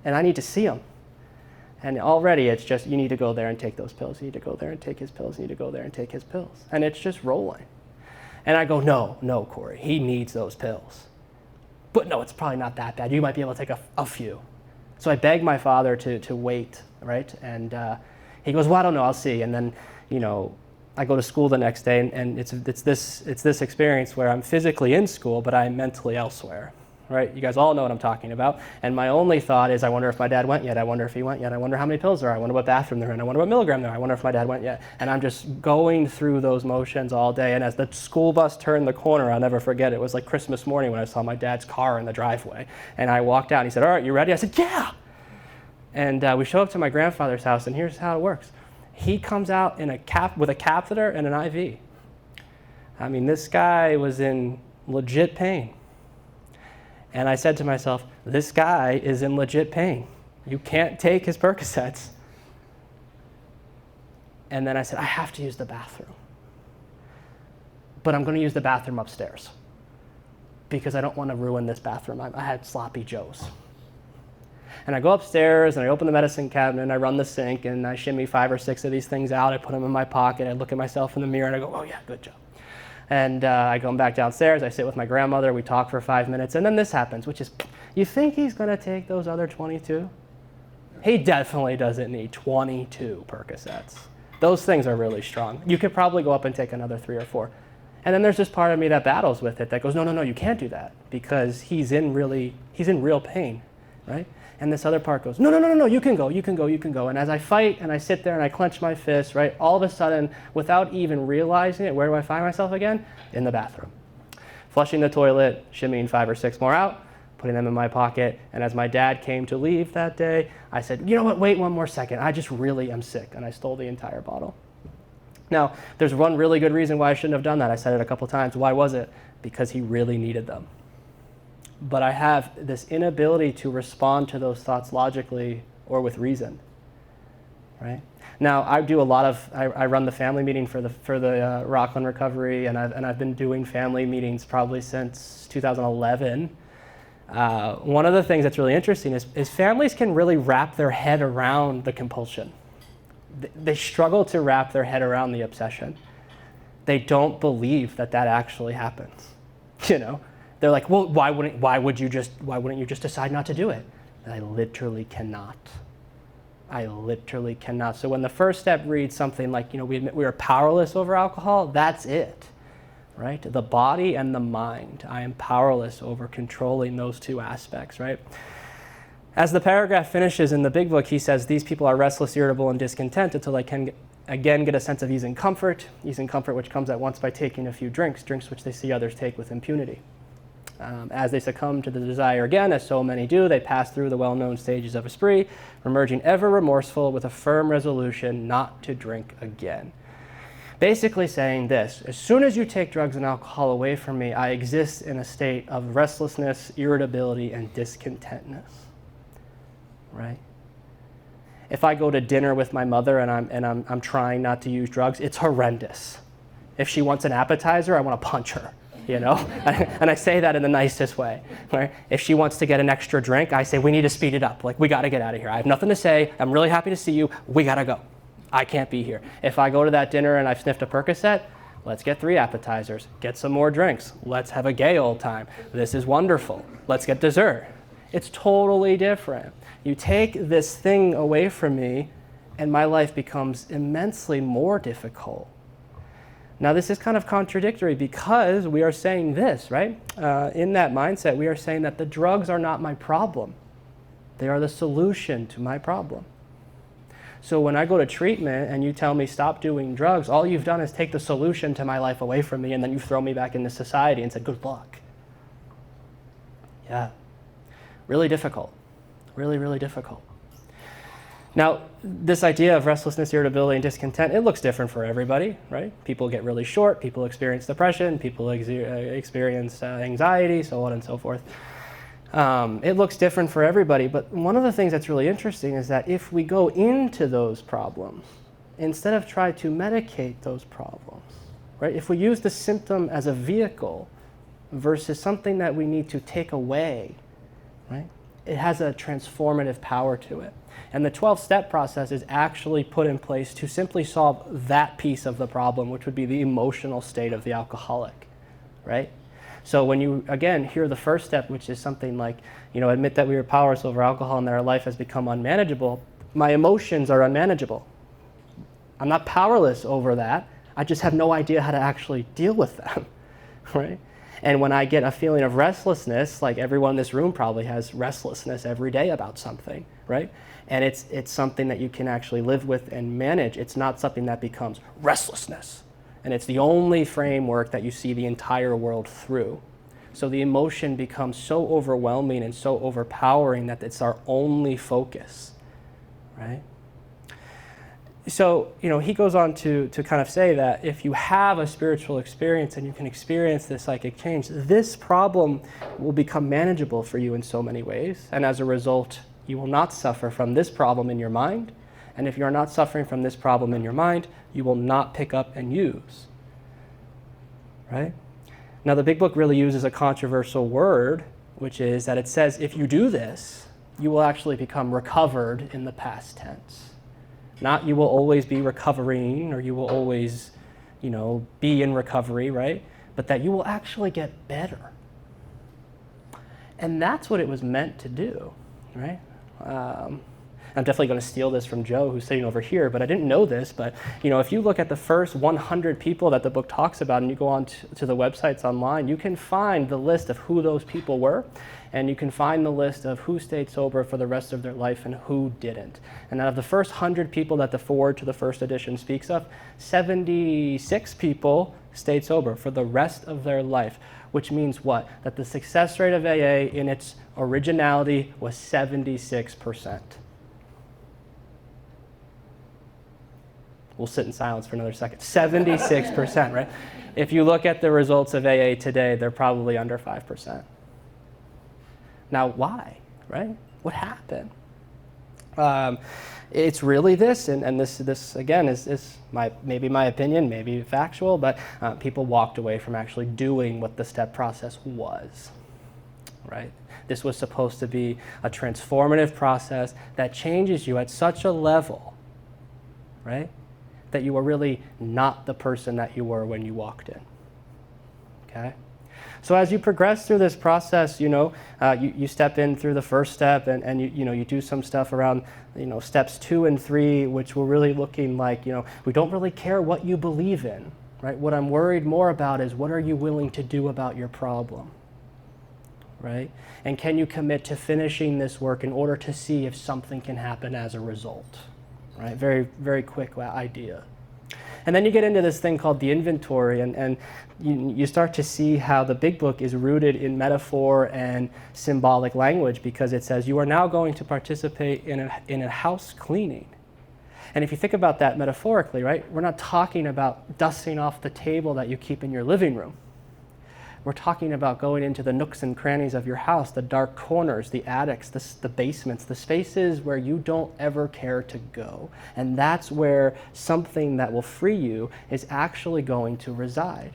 and I need to see him. And already it's just, you need to go there and take those pills. You need to go there and take his pills. You need to go there and take his pills. And it's just rolling. And I go, no, Corey, he needs those pills. But no, it's probably not that bad. You might be able to take a few. So I begged my father to wait, right? And he goes, well, I don't know, I'll see. And then, I go to school the next day, and it's this experience where I'm physically in school, but I'm mentally elsewhere, right? You guys all know what I'm talking about. And my only thought is, I wonder if my dad went yet. I wonder if he went yet. I wonder how many pills there are. I wonder what bathroom they're in. I wonder what milligram they're in. I wonder if my dad went yet. And I'm just going through those motions all day. And as the school bus turned the corner, I'll never forget, it was like Christmas morning when I saw my dad's car in the driveway. And I walked out, and he said, all right, you ready? I said, yeah. And we show up to my grandfather's house, and here's how it works. He comes out with a catheter and an IV. I mean, this guy was in legit pain. And I said to myself, this guy is in legit pain. You can't take his Percocets. And then I said, I have to use the bathroom. But I'm going to use the bathroom upstairs because I don't want to ruin this bathroom. I had sloppy joes. And I go upstairs, and I open the medicine cabinet, and I run the sink, and I shimmy 5 or 6 of these things out. I put them in my pocket. I look at myself in the mirror, and I go, oh, yeah, good job. And I go back downstairs. I sit with my grandmother. We talk for 5 minutes. And then this happens, which is, you think he's going to take those other 22? He definitely doesn't need 22 Percocets. Those things are really strong. You could probably go up and take another 3 or 4. And then there's this part of me that battles with it that goes, no, you can't do that because he's in real pain, right? And this other part goes, no, you can go. And as I fight and I sit there and I clench my fist, right, all of a sudden, without even realizing it, where do I find myself again? In the bathroom. Flushing the toilet, shimmying 5 or 6 more out, putting them in my pocket. And as my dad came to leave that day, I said, you know what, wait one more second. I just really am sick. And I stole the entire bottle. Now, there's one really good reason why I shouldn't have done that. I said it a couple times. Why was it? Because he really needed them. But I have this inability to respond to those thoughts logically or with reason, right? Now, I do I run the family meeting for the Rockland recovery, and I've been doing family meetings probably since 2011. One of the things that's really interesting is families can really wrap their head around the compulsion. They struggle to wrap their head around the obsession. They don't believe that that actually happens, They're like, well, why wouldn't you just decide not to do it? And I literally cannot. So when the first step reads something like, we are powerless over alcohol, that's it, right? The body and the mind. I am powerless over controlling those two aspects, right? As the paragraph finishes in the big book, he says, these people are restless, irritable, and discontent until they can again get a sense of ease and comfort which comes at once by taking a few drinks which they see others take with impunity. As they succumb to the desire again, as so many do, they pass through the well-known stages of a spree, emerging ever remorseful with a firm resolution not to drink again. Basically saying this, as soon as you take drugs and alcohol away from me, I exist in a state of restlessness, irritability, and discontentness, right? If I go to dinner with my mother and I'm trying not to use drugs, it's horrendous. If she wants an appetizer, I want to punch her. And I say that in the nicest way. Right? If she wants to get an extra drink, I say, we need to speed it up. Like, we got to get out of here. I have nothing to say. I'm really happy to see you. We got to go. I can't be here. If I go to that dinner and I've sniffed a Percocet, let's get 3 appetizers. Get some more drinks. Let's have a gay old time. This is wonderful. Let's get dessert. It's totally different. You take this thing away from me, and my life becomes immensely more difficult. Now, this is kind of contradictory because we are saying this, right? In that mindset, we are saying that the drugs are not my problem. They are the solution to my problem. So when I go to treatment and you tell me stop doing drugs, all you've done is take the solution to my life away from me, and then you throw me back into society and said, good luck. Yeah, really difficult. Really, really difficult. Now, this idea of restlessness, irritability, and discontent, it looks different for everybody, right? People get really short, people experience depression, people experience anxiety, so on and so forth. It looks different for everybody, but one of the things that's really interesting is that if we go into those problems, instead of try to medicate those problems, right? If we use the symptom as a vehicle versus something that we need to take away, right? It has a transformative power to it. And the 12-step process is actually put in place to simply solve that piece of the problem, which would be the emotional state of the alcoholic. right? So when you, again, hear the first step, which is something like, admit that we are powerless over alcohol and that our life has become unmanageable, my emotions are unmanageable. I'm not powerless over that. I just have no idea how to actually deal with them, right? And when I get a feeling of restlessness, like everyone in this room probably has restlessness every day about something, right? And it's something that you can actually live with and manage. It's not something that becomes restlessness. And it's the only framework that you see the entire world through. So the emotion becomes so overwhelming and so overpowering that it's our only focus, right? So, he goes on to kind of say that if you have a spiritual experience and you can experience this psychic change, this problem will become manageable for you in so many ways. And as a result, you will not suffer from this problem in your mind. And if you're not suffering from this problem in your mind, you will not pick up and use, right? Now, the big book really uses a controversial word, which is that it says if you do this, you will actually become recovered in the past tense. Not you will always be recovering or you will always, be in recovery, right? But that you will actually get better. And that's what it was meant to do, right? I'm definitely going to steal this from Joe, who's sitting over here, but I didn't know this. But, if you look at the first 100 people that the book talks about and you go on to the websites online, you can find the list of who those people were. And you can find the list of who stayed sober for the rest of their life and who didn't. And out of the first 100 people that the foreword to the first edition speaks of, 76 people stayed sober for the rest of their life, which means what? That the success rate of AA in its originality was 76%. We'll sit in silence for another second. 76%, right? If you look at the results of AA today, they're probably under 5%. Now, why, right? What happened? It's really this, and this again is maybe my opinion, maybe factual, but people walked away from actually doing what the step process was, right? This was supposed to be a transformative process that changes you at such a level, right, that you are really not the person that you were when you walked in, okay? So as you progress through this process, you step in through the first step and you do some stuff around, steps 2 and 3, which were really looking like, we don't really care what you believe in, right? What I'm worried more about is what are you willing to do about your problem, right? And can you commit to finishing this work in order to see if something can happen as a result, right? Very, very quick idea. And then you get into this thing called the inventory, and you start to see how the big book is rooted in metaphor and symbolic language, because it says you are now going to participate in a house cleaning. And if you think about that metaphorically, right, we're not talking about dusting off the table that you keep in your living room. We're talking about going into the nooks and crannies of your house, the dark corners, the attics, the basements, the spaces where you don't ever care to go. And that's where something that will free you is actually going to reside.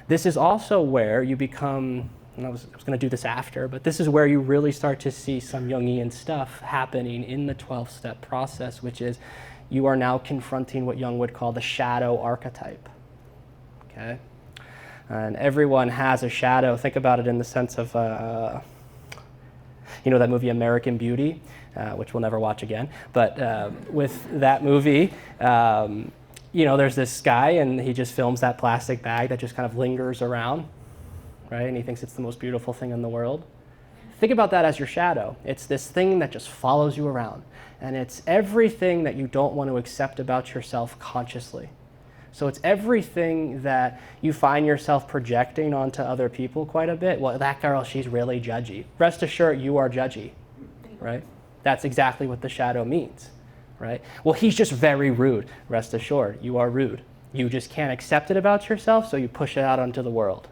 This is also where you become, and I was going to do this after, but this is where you really start to see some Jungian stuff happening in the 12-step process, which is you are now confronting what Jung would call the shadow archetype, okay? And everyone has a shadow. Think about it in the sense of, that movie American Beauty, which we'll never watch again. But with that movie, there's this guy and he just films that plastic bag that just kind of lingers around, right? And he thinks it's the most beautiful thing in the world. Think about that as your shadow. It's this thing that just follows you around. And it's everything that you don't want to accept about yourself consciously. So it's everything that you find yourself projecting onto other people quite a bit. Well, that girl, she's really judgy. Rest assured, you are judgy, right? That's exactly what the shadow means, right? Well, he's just very rude. Rest assured, you are rude. You just can't accept it about yourself, so you push it out onto the world,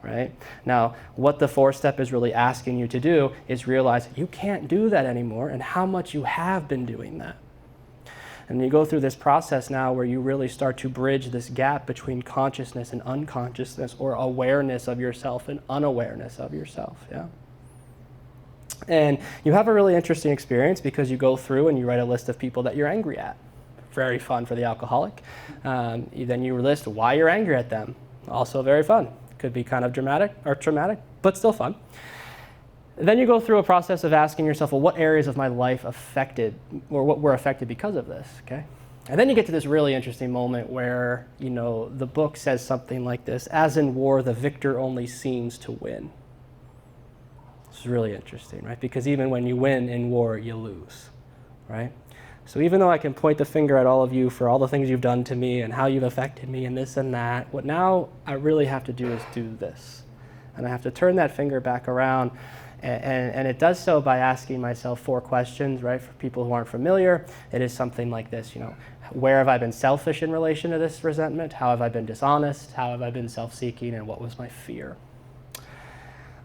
right? Now, what the 4-step is really asking you to do is realize you can't do that anymore and how much you have been doing that. And you go through this process now where you really start to bridge this gap between consciousness and unconsciousness, or awareness of yourself and unawareness of yourself, yeah? And you have a really interesting experience because you go through and you write a list of people that you're angry at. Very fun for the alcoholic. Then you list why you're angry at them. Also very fun. Could be kind of dramatic or traumatic, but still fun. Then you go through a process of asking yourself, well, what areas of my life affected, or what were affected because of this, okay? And then you get to this really interesting moment where, the book says something like this: as in war, the victor only seems to win. This is really interesting, right? Because even when you win in war, you lose, right? So even though I can point the finger at all of you for all the things you've done to me and how you've affected me and this and that, what now I really have to do is do this. And I have to turn that finger back around. And it does so by asking myself 4 questions, right? For people who aren't familiar, it is something like this, where have I been selfish in relation to this resentment? How have I been dishonest? How have I been self-seeking? And what was my fear?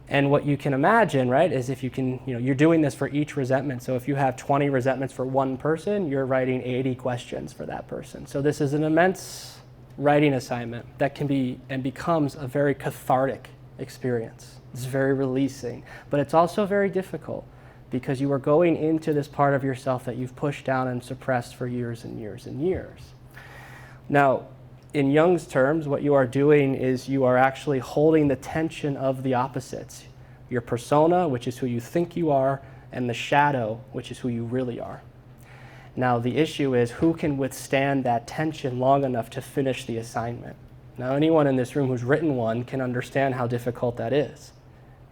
And what you can imagine, right, is if you can, you're doing this for each resentment. So if you have 20 resentments for one person, you're writing 80 questions for that person. So this is an immense writing assignment that can be and becomes a very cathartic experience. It's very releasing, but it's also very difficult because you are going into this part of yourself that you've pushed down and suppressed for years and years and years. Now, in Jung's terms, what you are doing is you are actually holding the tension of the opposites. Your persona, which is who you think you are, and the shadow, which is who you really are. Now, the issue is who can withstand that tension long enough to finish the assignment. Now, anyone in this room who's written one can understand how difficult that is,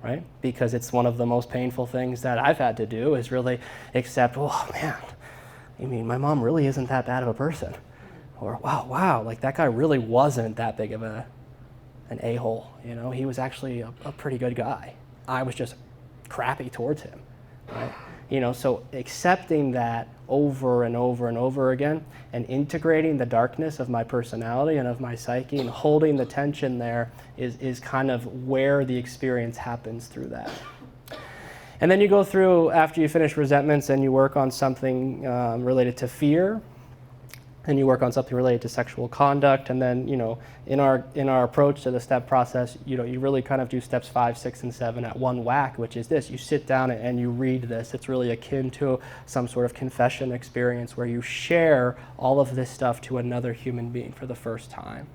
right? Because it's one of the most painful things that I've had to do is really accept, oh man, my mom really isn't that bad of a person. Or wow, like that guy really wasn't that big of an a-hole, he was actually a pretty good guy. I was just crappy towards him, right? So accepting that over and over and over again and integrating the darkness of my personality and of my psyche and holding the tension there is kind of where the experience happens through that. And then you go through, after you finish resentments, and you work on something related to fear, and you work on something related to sexual conduct, and then in our approach to the step process, you really kind of do steps 5, 6, and 7 at one whack, which is this: you sit down and you read this. It's really akin to some sort of confession experience where you share all of this stuff to another human being for the first time.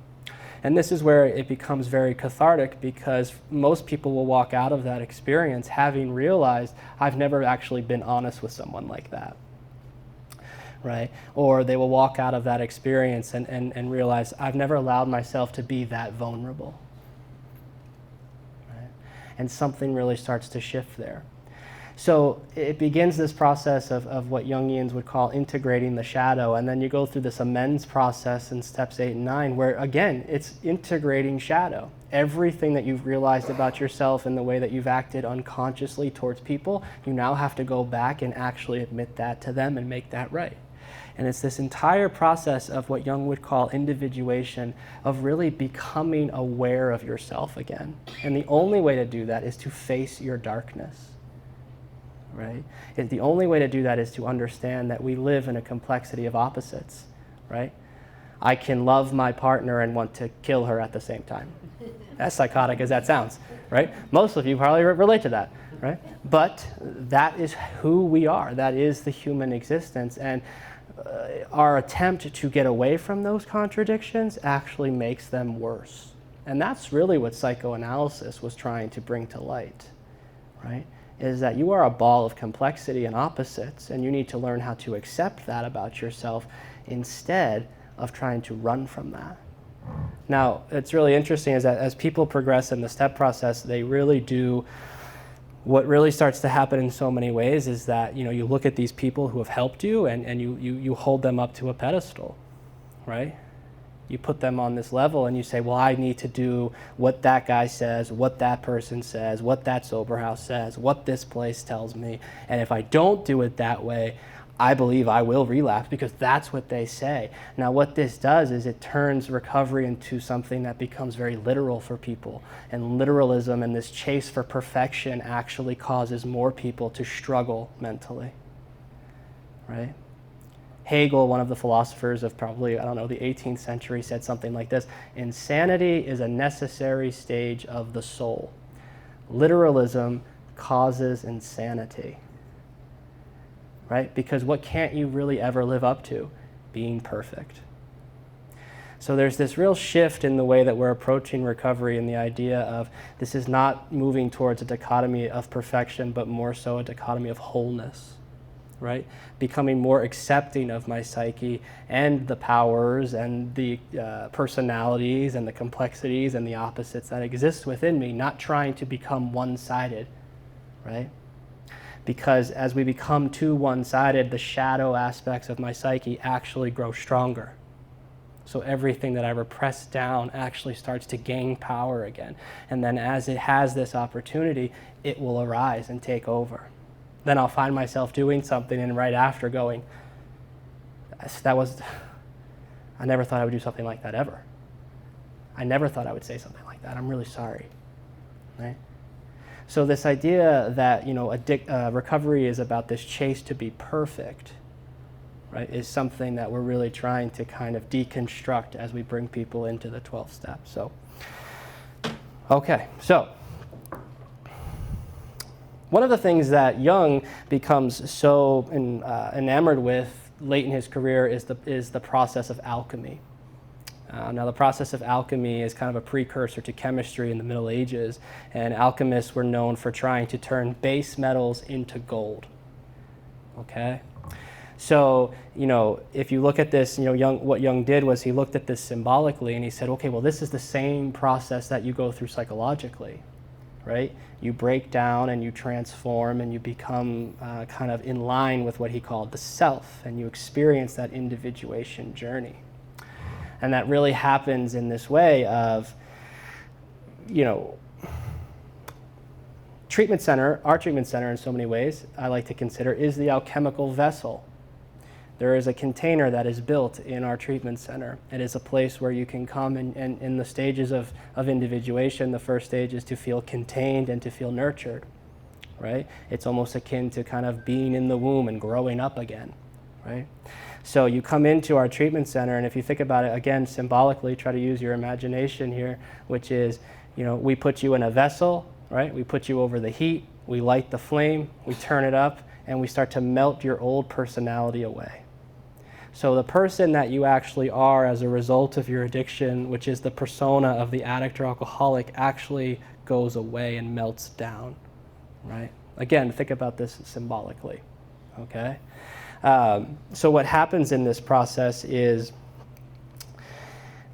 And this is where it becomes very cathartic, because most people will walk out of that experience having realized, I've never actually been honest with someone like that. Right? Or they will walk out of that experience and realize, I've never allowed myself to be that vulnerable. Right? And something really starts to shift there. So it begins this process of what Jungians would call integrating the shadow, and then you go through this amends process in steps 8 and 9, where again, it's integrating shadow. Everything that you've realized about yourself and the way that you've acted unconsciously towards people, you now have to go back and actually admit that to them and make that right. And it's this entire process of what Jung would call individuation, of really becoming aware of yourself again. And the only way to do that is to face your darkness, right? And the only way to do that is to understand that we live in a complexity of opposites, right? I can love my partner and want to kill her at the same time. As psychotic as that sounds, right? Most of you probably relate to that, right? But that is who we are. That is the human existence. And our attempt to get away from those contradictions actually makes them worse. And that's really what psychoanalysis was trying to bring to light, right? Is that you are a ball of complexity and opposites, and you need to learn how to accept that about yourself instead of trying to run from that. Now, it's really interesting is that as people progress in the step process, they really do. What really starts to happen in so many ways is that you look at these people who have helped you and you hold them up to a pedestal, right? You put them on this level and you say, well, I need to do what that guy says, what that person says, what that sober house says, what this place tells me. And if I don't do it that way, I believe I will relapse because that's what they say. Now, what this does is it turns recovery into something that becomes very literal for people. And literalism and this chase for perfection actually causes more people to struggle mentally, right? Hegel, one of the philosophers of probably, the 18th century, said something like this: insanity is a necessary stage of the soul. Literalism causes insanity. Right? Because what can't you really ever live up to? Being perfect. So there's this real shift in the way that we're approaching recovery, and the idea of this is not moving towards a dichotomy of perfection, but more so a dichotomy of wholeness, right? Becoming more accepting of my psyche and the powers and the personalities and the complexities and the opposites that exist within me, not trying to become one-sided, right? Because as we become too one-sided, the shadow aspects of my psyche actually grow stronger. So everything that I repress down actually starts to gain power again. And then as it has this opportunity, it will arise and take over. Then I'll find myself doing something and right after going, I never thought I would do something like that ever. I never thought I would say something like that. I'm really sorry, right? So this idea that, recovery is about this chase to be perfect, right, is something that we're really trying to kind of deconstruct as we bring people into the 12 steps. So, okay, so one of the things that Jung becomes so enamored with late in his career is the process of alchemy. Now, the process of alchemy is kind of a precursor to chemistry in the Middle Ages, and alchemists were known for trying to turn base metals into gold. Okay? So, if you look at this, what Jung did was he looked at this symbolically and he said, okay, well, this is the same process that you go through psychologically, right? You break down and you transform and you become kind of in line with what he called the self, and you experience that individuation journey. And that really happens in this way of, our treatment center in so many ways, I like to consider, is the alchemical vessel. There is a container that is built in our treatment center. It is a place where you can come and in the stages of individuation, the first stage is to feel contained and to feel nurtured, right? It's almost akin to kind of being in the womb and growing up again, right? So you come into our treatment center, and if you think about it, again, symbolically, try to use your imagination here, which is, we put you in a vessel, right? We put you over the heat, we light the flame, we turn it up, and we start to melt your old personality away. So the person that you actually are as a result of your addiction, which is the persona of the addict or alcoholic, actually goes away and melts down, right? Again, think about this symbolically, okay? So what happens in this process is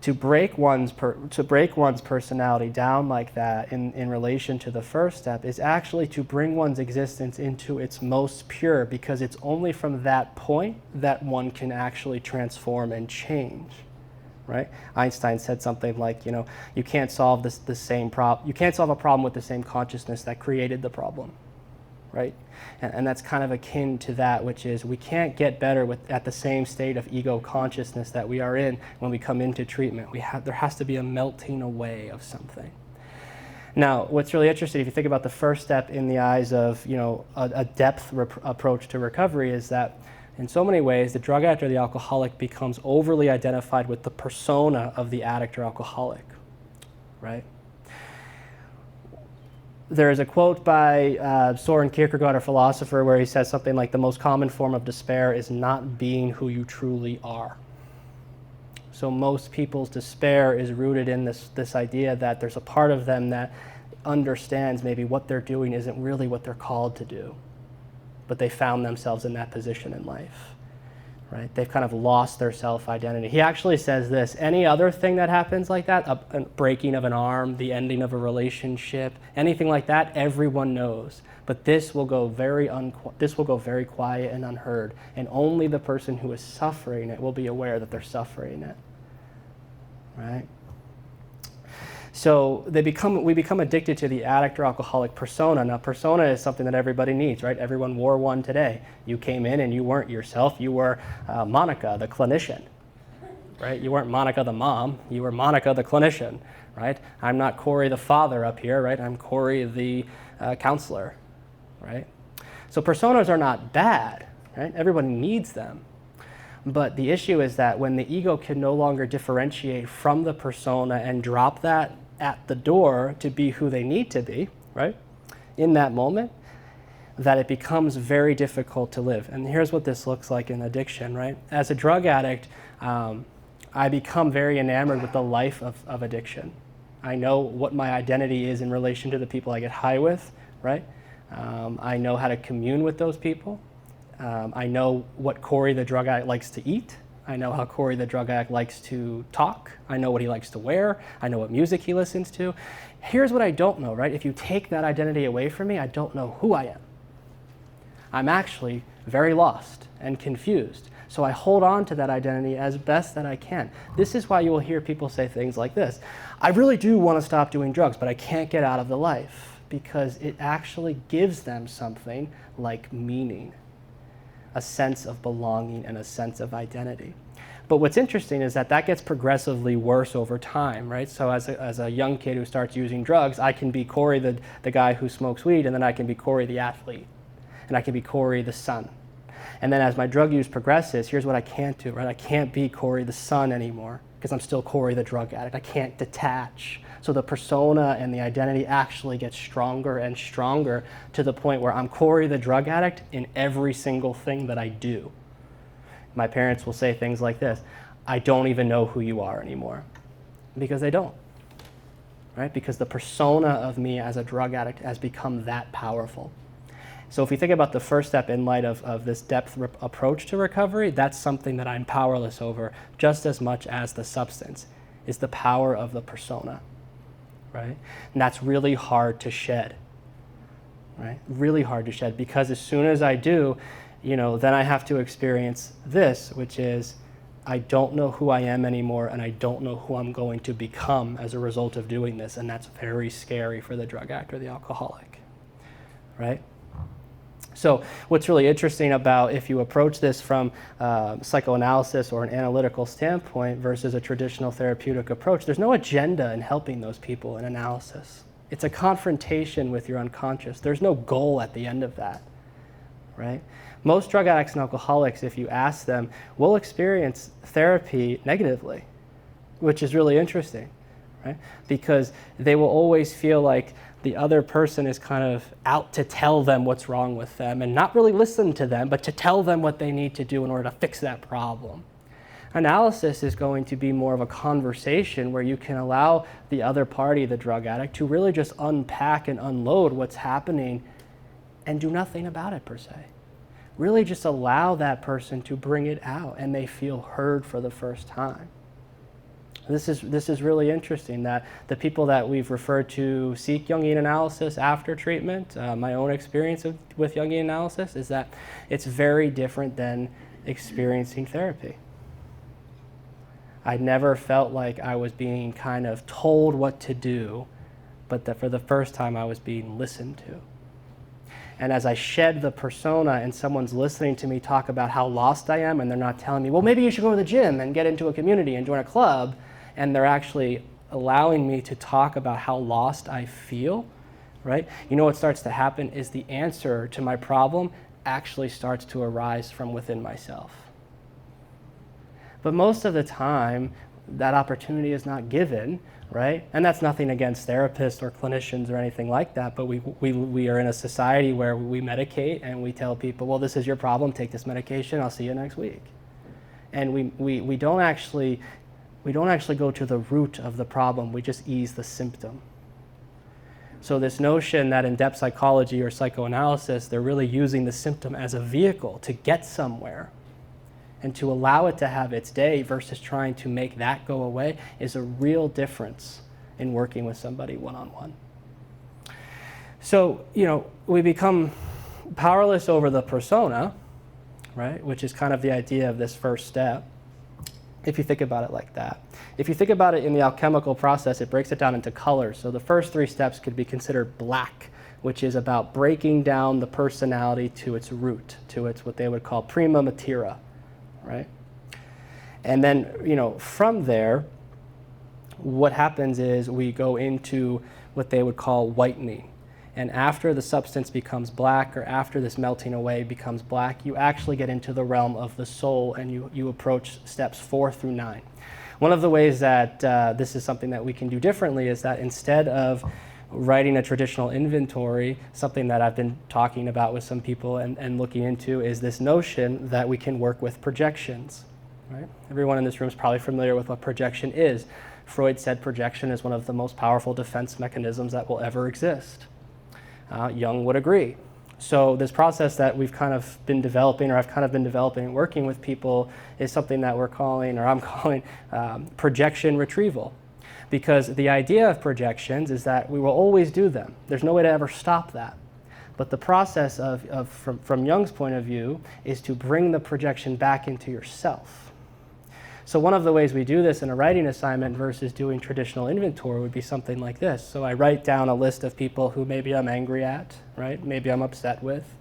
to break one's personality down like that in relation to the first step is actually to bring one's existence into its most pure, because it's only from that point that one can actually transform and change, right? Einstein said something like, you can't solve you can't solve a problem with the same consciousness that created the problem, right? And that's kind of akin to that, which is we can't get better at the same state of ego consciousness that we are in when we come into treatment. There has to be a melting away of something. Now, what's really interesting, if you think about the first step in the eyes of a depth approach to recovery, is that in so many ways the drug addict or the alcoholic becomes overly identified with the persona of the addict or alcoholic, right? There is a quote by Soren Kierkegaard, a philosopher, where he says something like, the most common form of despair is not being who you truly are. So most people's despair is rooted in this idea that there's a part of them that understands maybe what they're doing isn't really what they're called to do, but they found themselves in that position in life. Right? They've kind of lost their self-identity. He actually says this: any other thing that happens like that, a breaking of an arm, the ending of a relationship, anything like that, everyone knows. But this will go very quiet and unheard, and only the person who is suffering it will be aware that they're suffering it. Right? So we become addicted to the addict or alcoholic persona. Now, persona is something that everybody needs, right? Everyone wore one today. You came in and you weren't yourself. You were Monica, the clinician, right? You weren't Monica, the mom. You were Monica, the clinician, right? I'm not Corey, the father up here, right? I'm Corey, the counselor, right? So personas are not bad, right? Everyone needs them. But the issue is that when the ego can no longer differentiate from the persona and drop that at the door to be who they need to be, right, in that moment, that it becomes very difficult to live. And here's what this looks like in addiction, right? As a drug addict, I become very enamored with the life of addiction. I know what my identity is in relation to the people I get high with, right? I know how to commune with those people. I know what Corey the drug addict likes to eat. I know how Corey the drug addict likes to talk. I know what he likes to wear. I know what music he listens to. Here's what I don't know, right? If you take that identity away from me, I don't know who I am. I'm actually very lost and confused. So I hold on to that identity as best that I can. This is why you will hear people say things like this. I really do want to stop doing drugs, but I can't get out of the life, because it actually gives them something like meaning, a sense of belonging and a sense of identity. But what's interesting is that that gets progressively worse over time, right? So as a young kid who starts using drugs, I can be Corey the guy who smokes weed, and then I can be Corey the athlete, and I can be Corey the son. And then as my drug use progresses, here's what I can't do, right? I can't be Corey the son anymore, because I'm still Corey the drug addict. I can't detach. So the persona and the identity actually gets stronger and stronger, to the point where I'm Corey the drug addict in every single thing that I do. My parents will say things like this: I don't even know who you are anymore. Because they don't, right? Because the persona of me as a drug addict has become that powerful. So if you think about the first step in light of this depth approach to recovery, that's something that I'm powerless over just as much as the substance, is the power of the persona, right? And that's really hard to shed, right? Really hard to shed, because as soon as I do, then I have to experience this, which is I don't know who I am anymore, and I don't know who I'm going to become as a result of doing this, and that's very scary for the drug addict or the alcoholic, right? So what's really interesting about if you approach this from psychoanalysis or an analytical standpoint versus a traditional therapeutic approach, there's no agenda in helping those people in analysis. It's a confrontation with your unconscious. There's no goal at the end of that, right? Most drug addicts and alcoholics, if you ask them, will experience therapy negatively, which is really interesting, right? Because they will always feel like the other person is kind of out to tell them what's wrong with them, and not really listen to them, but to tell them what they need to do in order to fix that problem. Analysis is going to be more of a conversation where you can allow the other party, the drug addict, to really just unpack and unload what's happening and do nothing about it per se. Really just allow that person to bring it out, and they feel heard for the first time. This is really interesting, that the people that we've referred to seek Jungian analysis after treatment, my own experience with Jungian analysis is that it's very different than experiencing therapy. I never felt like I was being kind of told what to do, but that for the first time I was being listened to. And as I shed the persona and someone's listening to me talk about how lost I am, and they're not telling me, well, maybe you should go to the gym and get into a community and join a club, and they're actually allowing me to talk about how lost I feel, right? You know what starts to happen is the answer to my problem actually starts to arise from within myself. But most of the time, that opportunity is not given, right? And that's nothing against therapists or clinicians or anything like that, but we are in a society where we medicate and we tell people, well, this is your problem, take this medication, I'll see you next week. And we don't actually go to the root of the problem, we just ease the symptom. So this notion that in depth psychology or psychoanalysis, they're really using the symptom as a vehicle to get somewhere and to allow it to have its day versus trying to make that go away is a real difference in working with somebody one-on-one. So, we become powerless over the persona, right, which is kind of the idea of this first step, if you think about it like that. If you think about it in the alchemical process, it breaks it down into colors. So the first 3 steps could be considered black, which is about breaking down the personality to its root, to its what they would call prima materia, right? And then, from there, what happens is we go into what they would call whitening. And after the substance becomes black, or after this melting away becomes black, you actually get into the realm of the soul, and you approach steps 4 through 9. One of the ways that this is something that we can do differently is that instead of writing a traditional inventory, something that I've been talking about with some people and looking into is this notion that we can work with projections, right? Everyone in this room is probably familiar with what projection is. Freud said projection is one of the most powerful defense mechanisms that will ever exist. Jung would agree. So this process that we've kind of been developing, or I've kind of been developing and working with people, is something that we're calling, or I'm calling, projection retrieval. Because the idea of projections is that we will always do them. There's no way to ever stop that. But the process from Jung's point of view is to bring the projection back into yourself. So one of the ways we do this in a writing assignment versus doing traditional inventory would be something like this. So I write down a list of people who maybe I'm angry at, right? Maybe I'm upset with,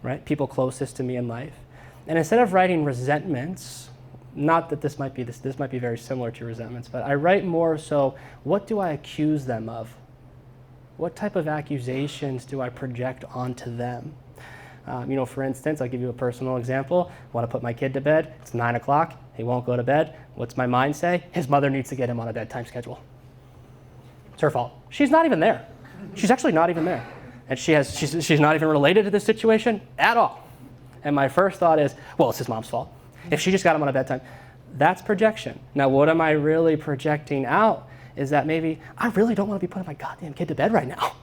right? People closest to me in life. And instead of writing resentments, not that this might be very similar to resentments, but I write more so, what do I accuse them of? What type of accusations do I project onto them? For instance, I'll give you a personal example. I want to put my kid to bed. It's 9 o'clock. He won't go to bed. What's my mind say? His mother needs to get him on a bedtime schedule. It's her fault. She's not even there. She's actually not even there. And she's not even related to this situation at all. And my first thought is, well, it's his mom's fault. If she just got him on a bedtime. That's projection. Now, what am I really projecting out is that maybe I really don't want to be putting my goddamn kid to bed right now.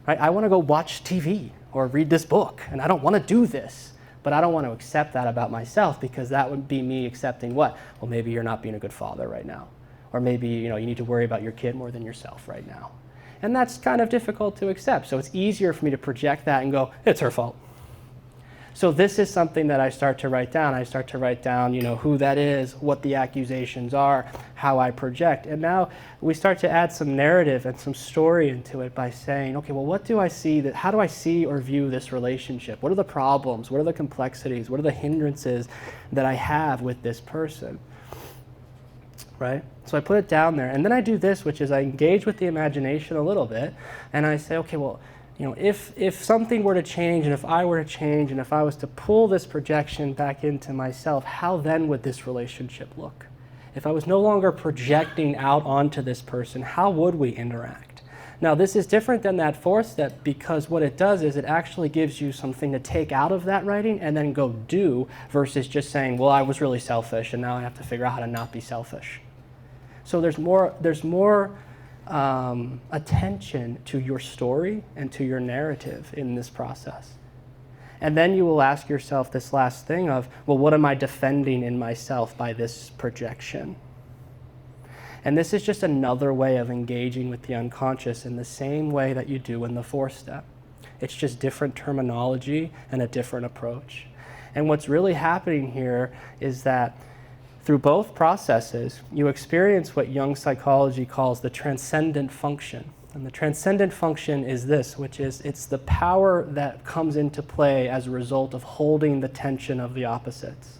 Right? I want to go watch TV or read this book, and I don't want to do this. But I don't want to accept that about myself, because that would be me accepting what? Well, maybe you're not being a good father right now. Or maybe you need to worry about your kid more than yourself right now. And that's kind of difficult to accept. So it's easier for me to project that and go, it's her fault. So this is something that I start to write down. I start to write down, who that is, what the accusations are, how I project. And now we start to add some narrative and some story into it by saying, okay, well, what do I see how do I see or view this relationship? What are the problems? What are the complexities? What are the hindrances that I have with this person? Right? So I put it down there. And then I do this, which is I engage with the imagination a little bit. And I say, okay, well, if something were to change, and if I were to change, and if I was to pull this projection back into myself, how then would this relationship look? If I was no longer projecting out onto this person, how would we interact? Now, this is different than that fourth step, because what it does is it actually gives you something to take out of that writing and then go do, versus just saying, well, I was really selfish, and now I have to figure out how to not be selfish. So there's more attention to your story and to your narrative in this process. And then you will ask yourself this last thing of, well, what am I defending in myself by this projection? And this is just another way of engaging with the unconscious in the same way that you do in the fourth step. It's just different terminology and a different approach. And what's really happening here is that through both processes, you experience what Jung psychology calls the transcendent function. And the transcendent function is this, which is it's the power that comes into play as a result of holding the tension of the opposites.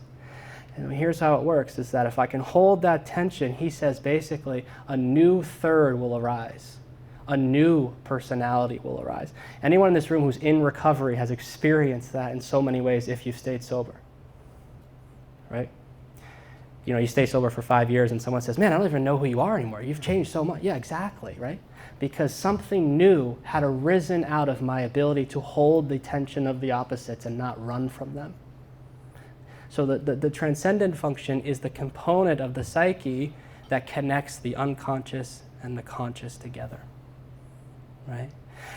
And here's how it works, is that if I can hold that tension, he says basically a new third will arise. A new personality will arise. Anyone in this room who's in recovery has experienced that in so many ways if you've stayed sober, right? You stay sober for 5 years and someone says, man, I don't even know who you are anymore. You've changed so much. Yeah, exactly, right? Because something new had arisen out of my ability to hold the tension of the opposites and not run from them. So the transcendent function is the component of the psyche that connects the unconscious and the conscious together, right?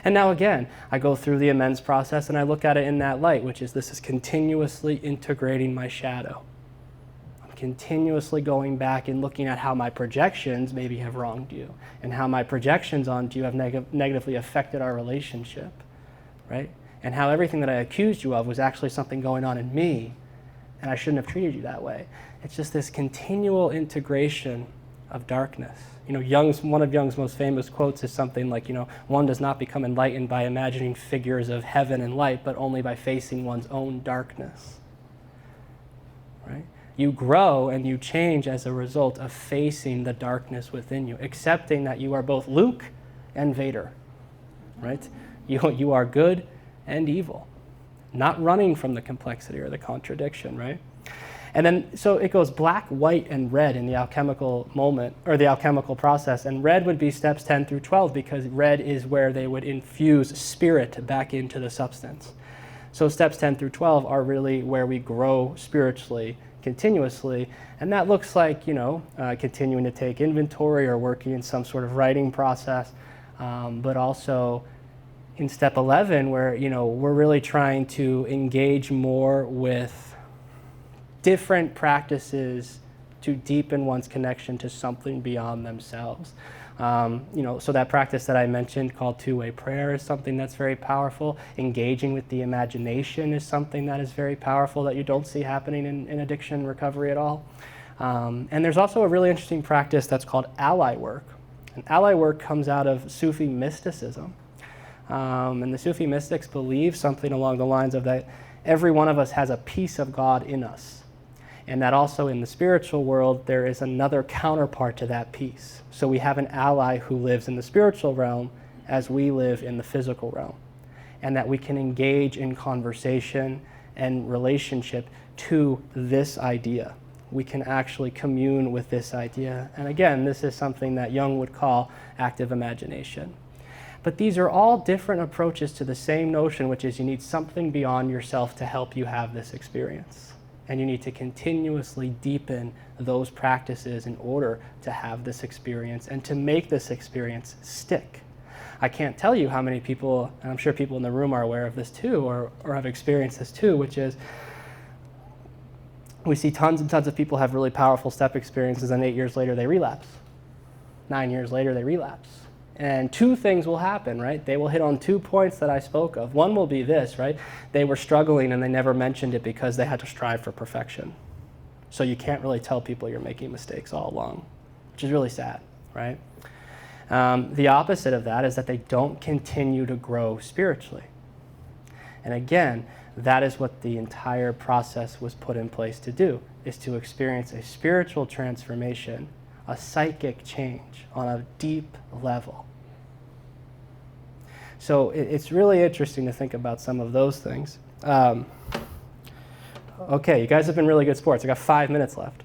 And now again, I go through the amends process and I look at it in that light, which is this is continuously integrating my shadow. Continuously going back and looking at how my projections maybe have wronged you and how my projections onto you have negatively affected our relationship, right? And how everything that I accused you of was actually something going on in me, and I shouldn't have treated you that way. It's just this continual integration of darkness. One of Jung's most famous quotes is something like, one does not become enlightened by imagining figures of heaven and light, but only by facing one's own darkness, right? You grow and you change as a result of facing the darkness within you, accepting that you are both Luke and Vader, right? You are good and evil, not running from the complexity or the contradiction, right? And then, so it goes black, white, and red in the alchemical moment, or the alchemical process, and red would be steps 10 through 12, because red is where they would infuse spirit back into the substance. So steps 10 through 12 are really where we grow spiritually, continuously. And that looks like, continuing to take inventory or working in some sort of writing process, but also in step 11 where, we're really trying to engage more with different practices to deepen one's connection to something beyond themselves. So that practice that I mentioned called two-way prayer is something that's very powerful. Engaging with the imagination is something that is very powerful that you don't see happening in addiction recovery at all. And there's also a really interesting practice that's called ally work. And ally work comes out of Sufi mysticism. And the Sufi mystics believe something along the lines of that every one of us has a piece of God in us. And that also in the spiritual world, there is another counterpart to that piece. So we have an ally who lives in the spiritual realm as we live in the physical realm. And that we can engage in conversation and relationship to this idea. We can actually commune with this idea. And again, this is something that Jung would call active imagination. But these are all different approaches to the same notion, which is you need something beyond yourself to help you have this experience. And you need to continuously deepen those practices in order to have this experience and to make this experience stick. I can't tell you how many people, and I'm sure people in the room are aware of this too, or have experienced this too, which is we see tons and tons of people have really powerful step experiences and 8 years later they relapse. 9 years later they relapse. And two things will happen, right? They will hit on 2 points that I spoke of. One will be this, right? They were struggling and they never mentioned it because they had to strive for perfection. So you can't really tell people you're making mistakes all along, which is really sad, right? The opposite of that is that they don't continue to grow spiritually. And again, that is what the entire process was put in place to do, is to experience a spiritual transformation, a psychic change on a deep level. So it's really interesting to think about some of those things. Okay, you guys have been really good sports. I got 5 minutes left.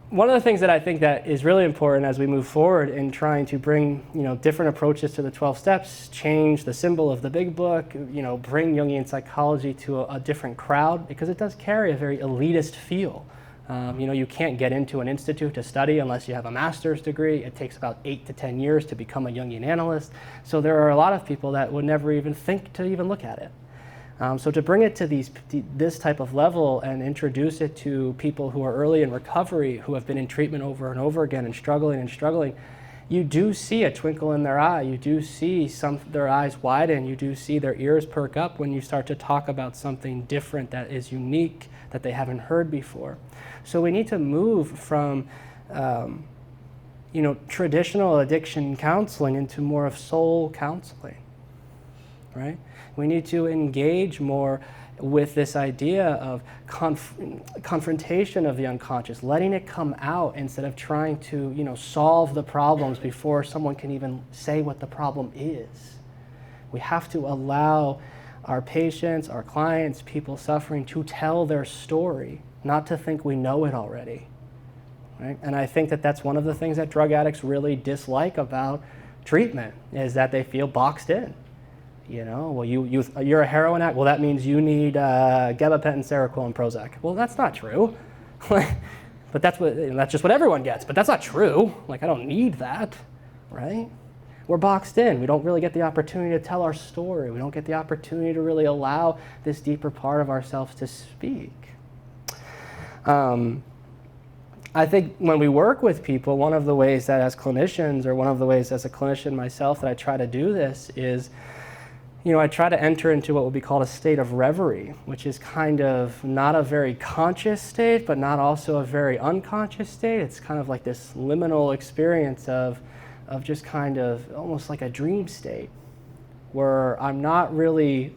One of the things that I think that is really important as we move forward in trying to bring different approaches to the 12 steps, change the symbol of the big book, bring Jungian psychology to a different crowd, because it does carry a very elitist feel. You can't get into an institute to study unless you have a master's degree. It takes about 8 to 10 years to become a Jungian analyst. So there are a lot of people that would never even think to even look at it. So to bring it to this type of level and introduce it to people who are early in recovery, who have been in treatment over and over again and struggling, you do see a twinkle in their eye. You do see their eyes widen. You do see their ears perk up when you start to talk about something different that is unique, that they haven't heard before. So we need to move from traditional addiction counseling into more of soul counseling, right? We need to engage more with this idea of confrontation of the unconscious, letting it come out instead of trying to solve the problems before someone can even say what the problem is. We have to allow our patients, our clients, people suffering to tell their story, not to think we know it already. Right? And I think that that's one of the things that drug addicts really dislike about treatment, is that they feel boxed in. Well, you're a heroin addict. Well, that means you need gabapentin, Seroquel, and Prozac. Well, that's not true. But that's just what everyone gets. But that's not true. I don't need that, right? We're boxed in. We don't really get the opportunity to tell our story. We don't get the opportunity to really allow this deeper part of ourselves to speak. I think when we work with people, one of the ways that as clinicians, or one of the ways as a clinician myself that I try to do this is, I try to enter into what would be called a state of reverie, which is kind of not a very conscious state, but not also a very unconscious state. It's kind of like this liminal experience of just kind of almost like a dream state, where I'm not really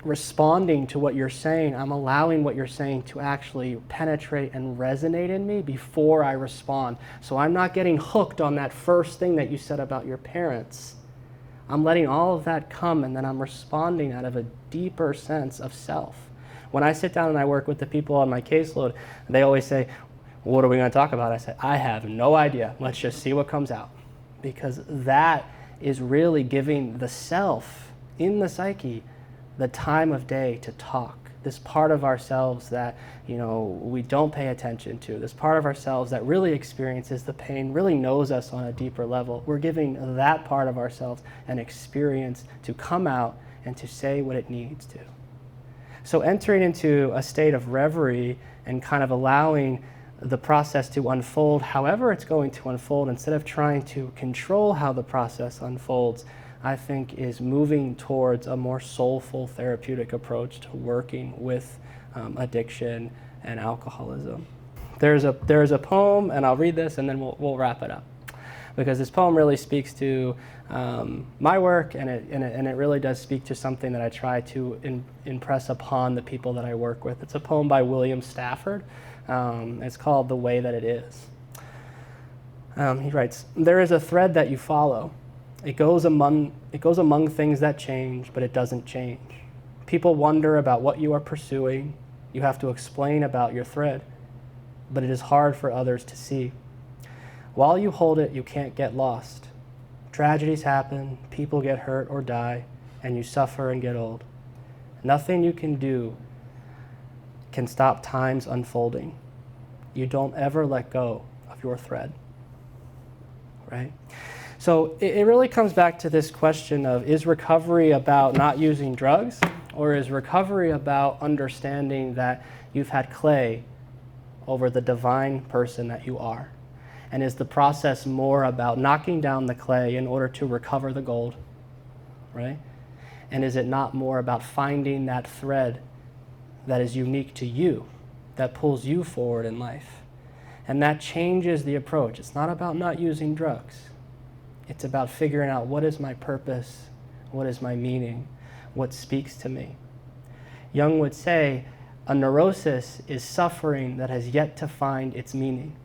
responding to what you're saying. I'm allowing what you're saying to actually penetrate and resonate in me before I respond. So I'm not getting hooked on that first thing that you said about your parents. I'm letting all of that come, and then I'm responding out of a deeper sense of self. When I sit down and I work with the people on my caseload, they always say, what are we going to talk about? I say, I have no idea. Let's just see what comes out. Because that is really giving the self in the psyche the time of day to talk, this part of ourselves that, we don't pay attention to, this part of ourselves that really experiences the pain, really knows us on a deeper level. We're giving that part of ourselves an experience to come out and to say what it needs to. So entering into a state of reverie and kind of allowing the process to unfold however it's going to unfold, instead of trying to control how the process unfolds, I think is moving towards a more soulful therapeutic approach to working with addiction and alcoholism. There's a poem, and I'll read this and then we'll wrap it up, because this poem really speaks to my work, and it really does speak to something that I try to impress upon the people that I work with. It's a poem by William Stafford. It's called "The Way That It Is." He writes, "There is a thread that you follow. It goes among things that change, but it doesn't change. People wonder about what you are pursuing. You have to explain about your thread, but it is hard for others to see. While you hold it, you can't get lost. Tragedies happen, people get hurt or die, and you suffer and get old. Nothing you can do can stop time's unfolding. You don't ever let go of your thread." Right? So it really comes back to this question of, is recovery about not using drugs, or is recovery about understanding that you've had clay over the divine person that you are? And is the process more about knocking down the clay in order to recover the gold, right? And is it not more about finding that thread that is unique to you, that pulls you forward in life? And that changes the approach. It's not about not using drugs. It's about figuring out, what is my purpose? What is my meaning? What speaks to me? Jung would say, a neurosis is suffering that has yet to find its meaning.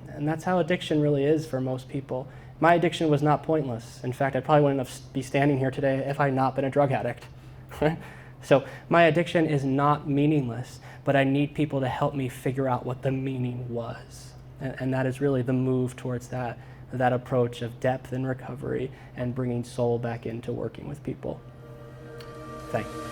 And that's how addiction really is for most people. My addiction was not pointless. In fact, I probably wouldn't be standing here today if I had not been a drug addict. So my addiction is not meaningless, but I need people to help me figure out what the meaning was. And that is really the move towards that approach of depth and recovery and bringing soul back into working with people. Thank you.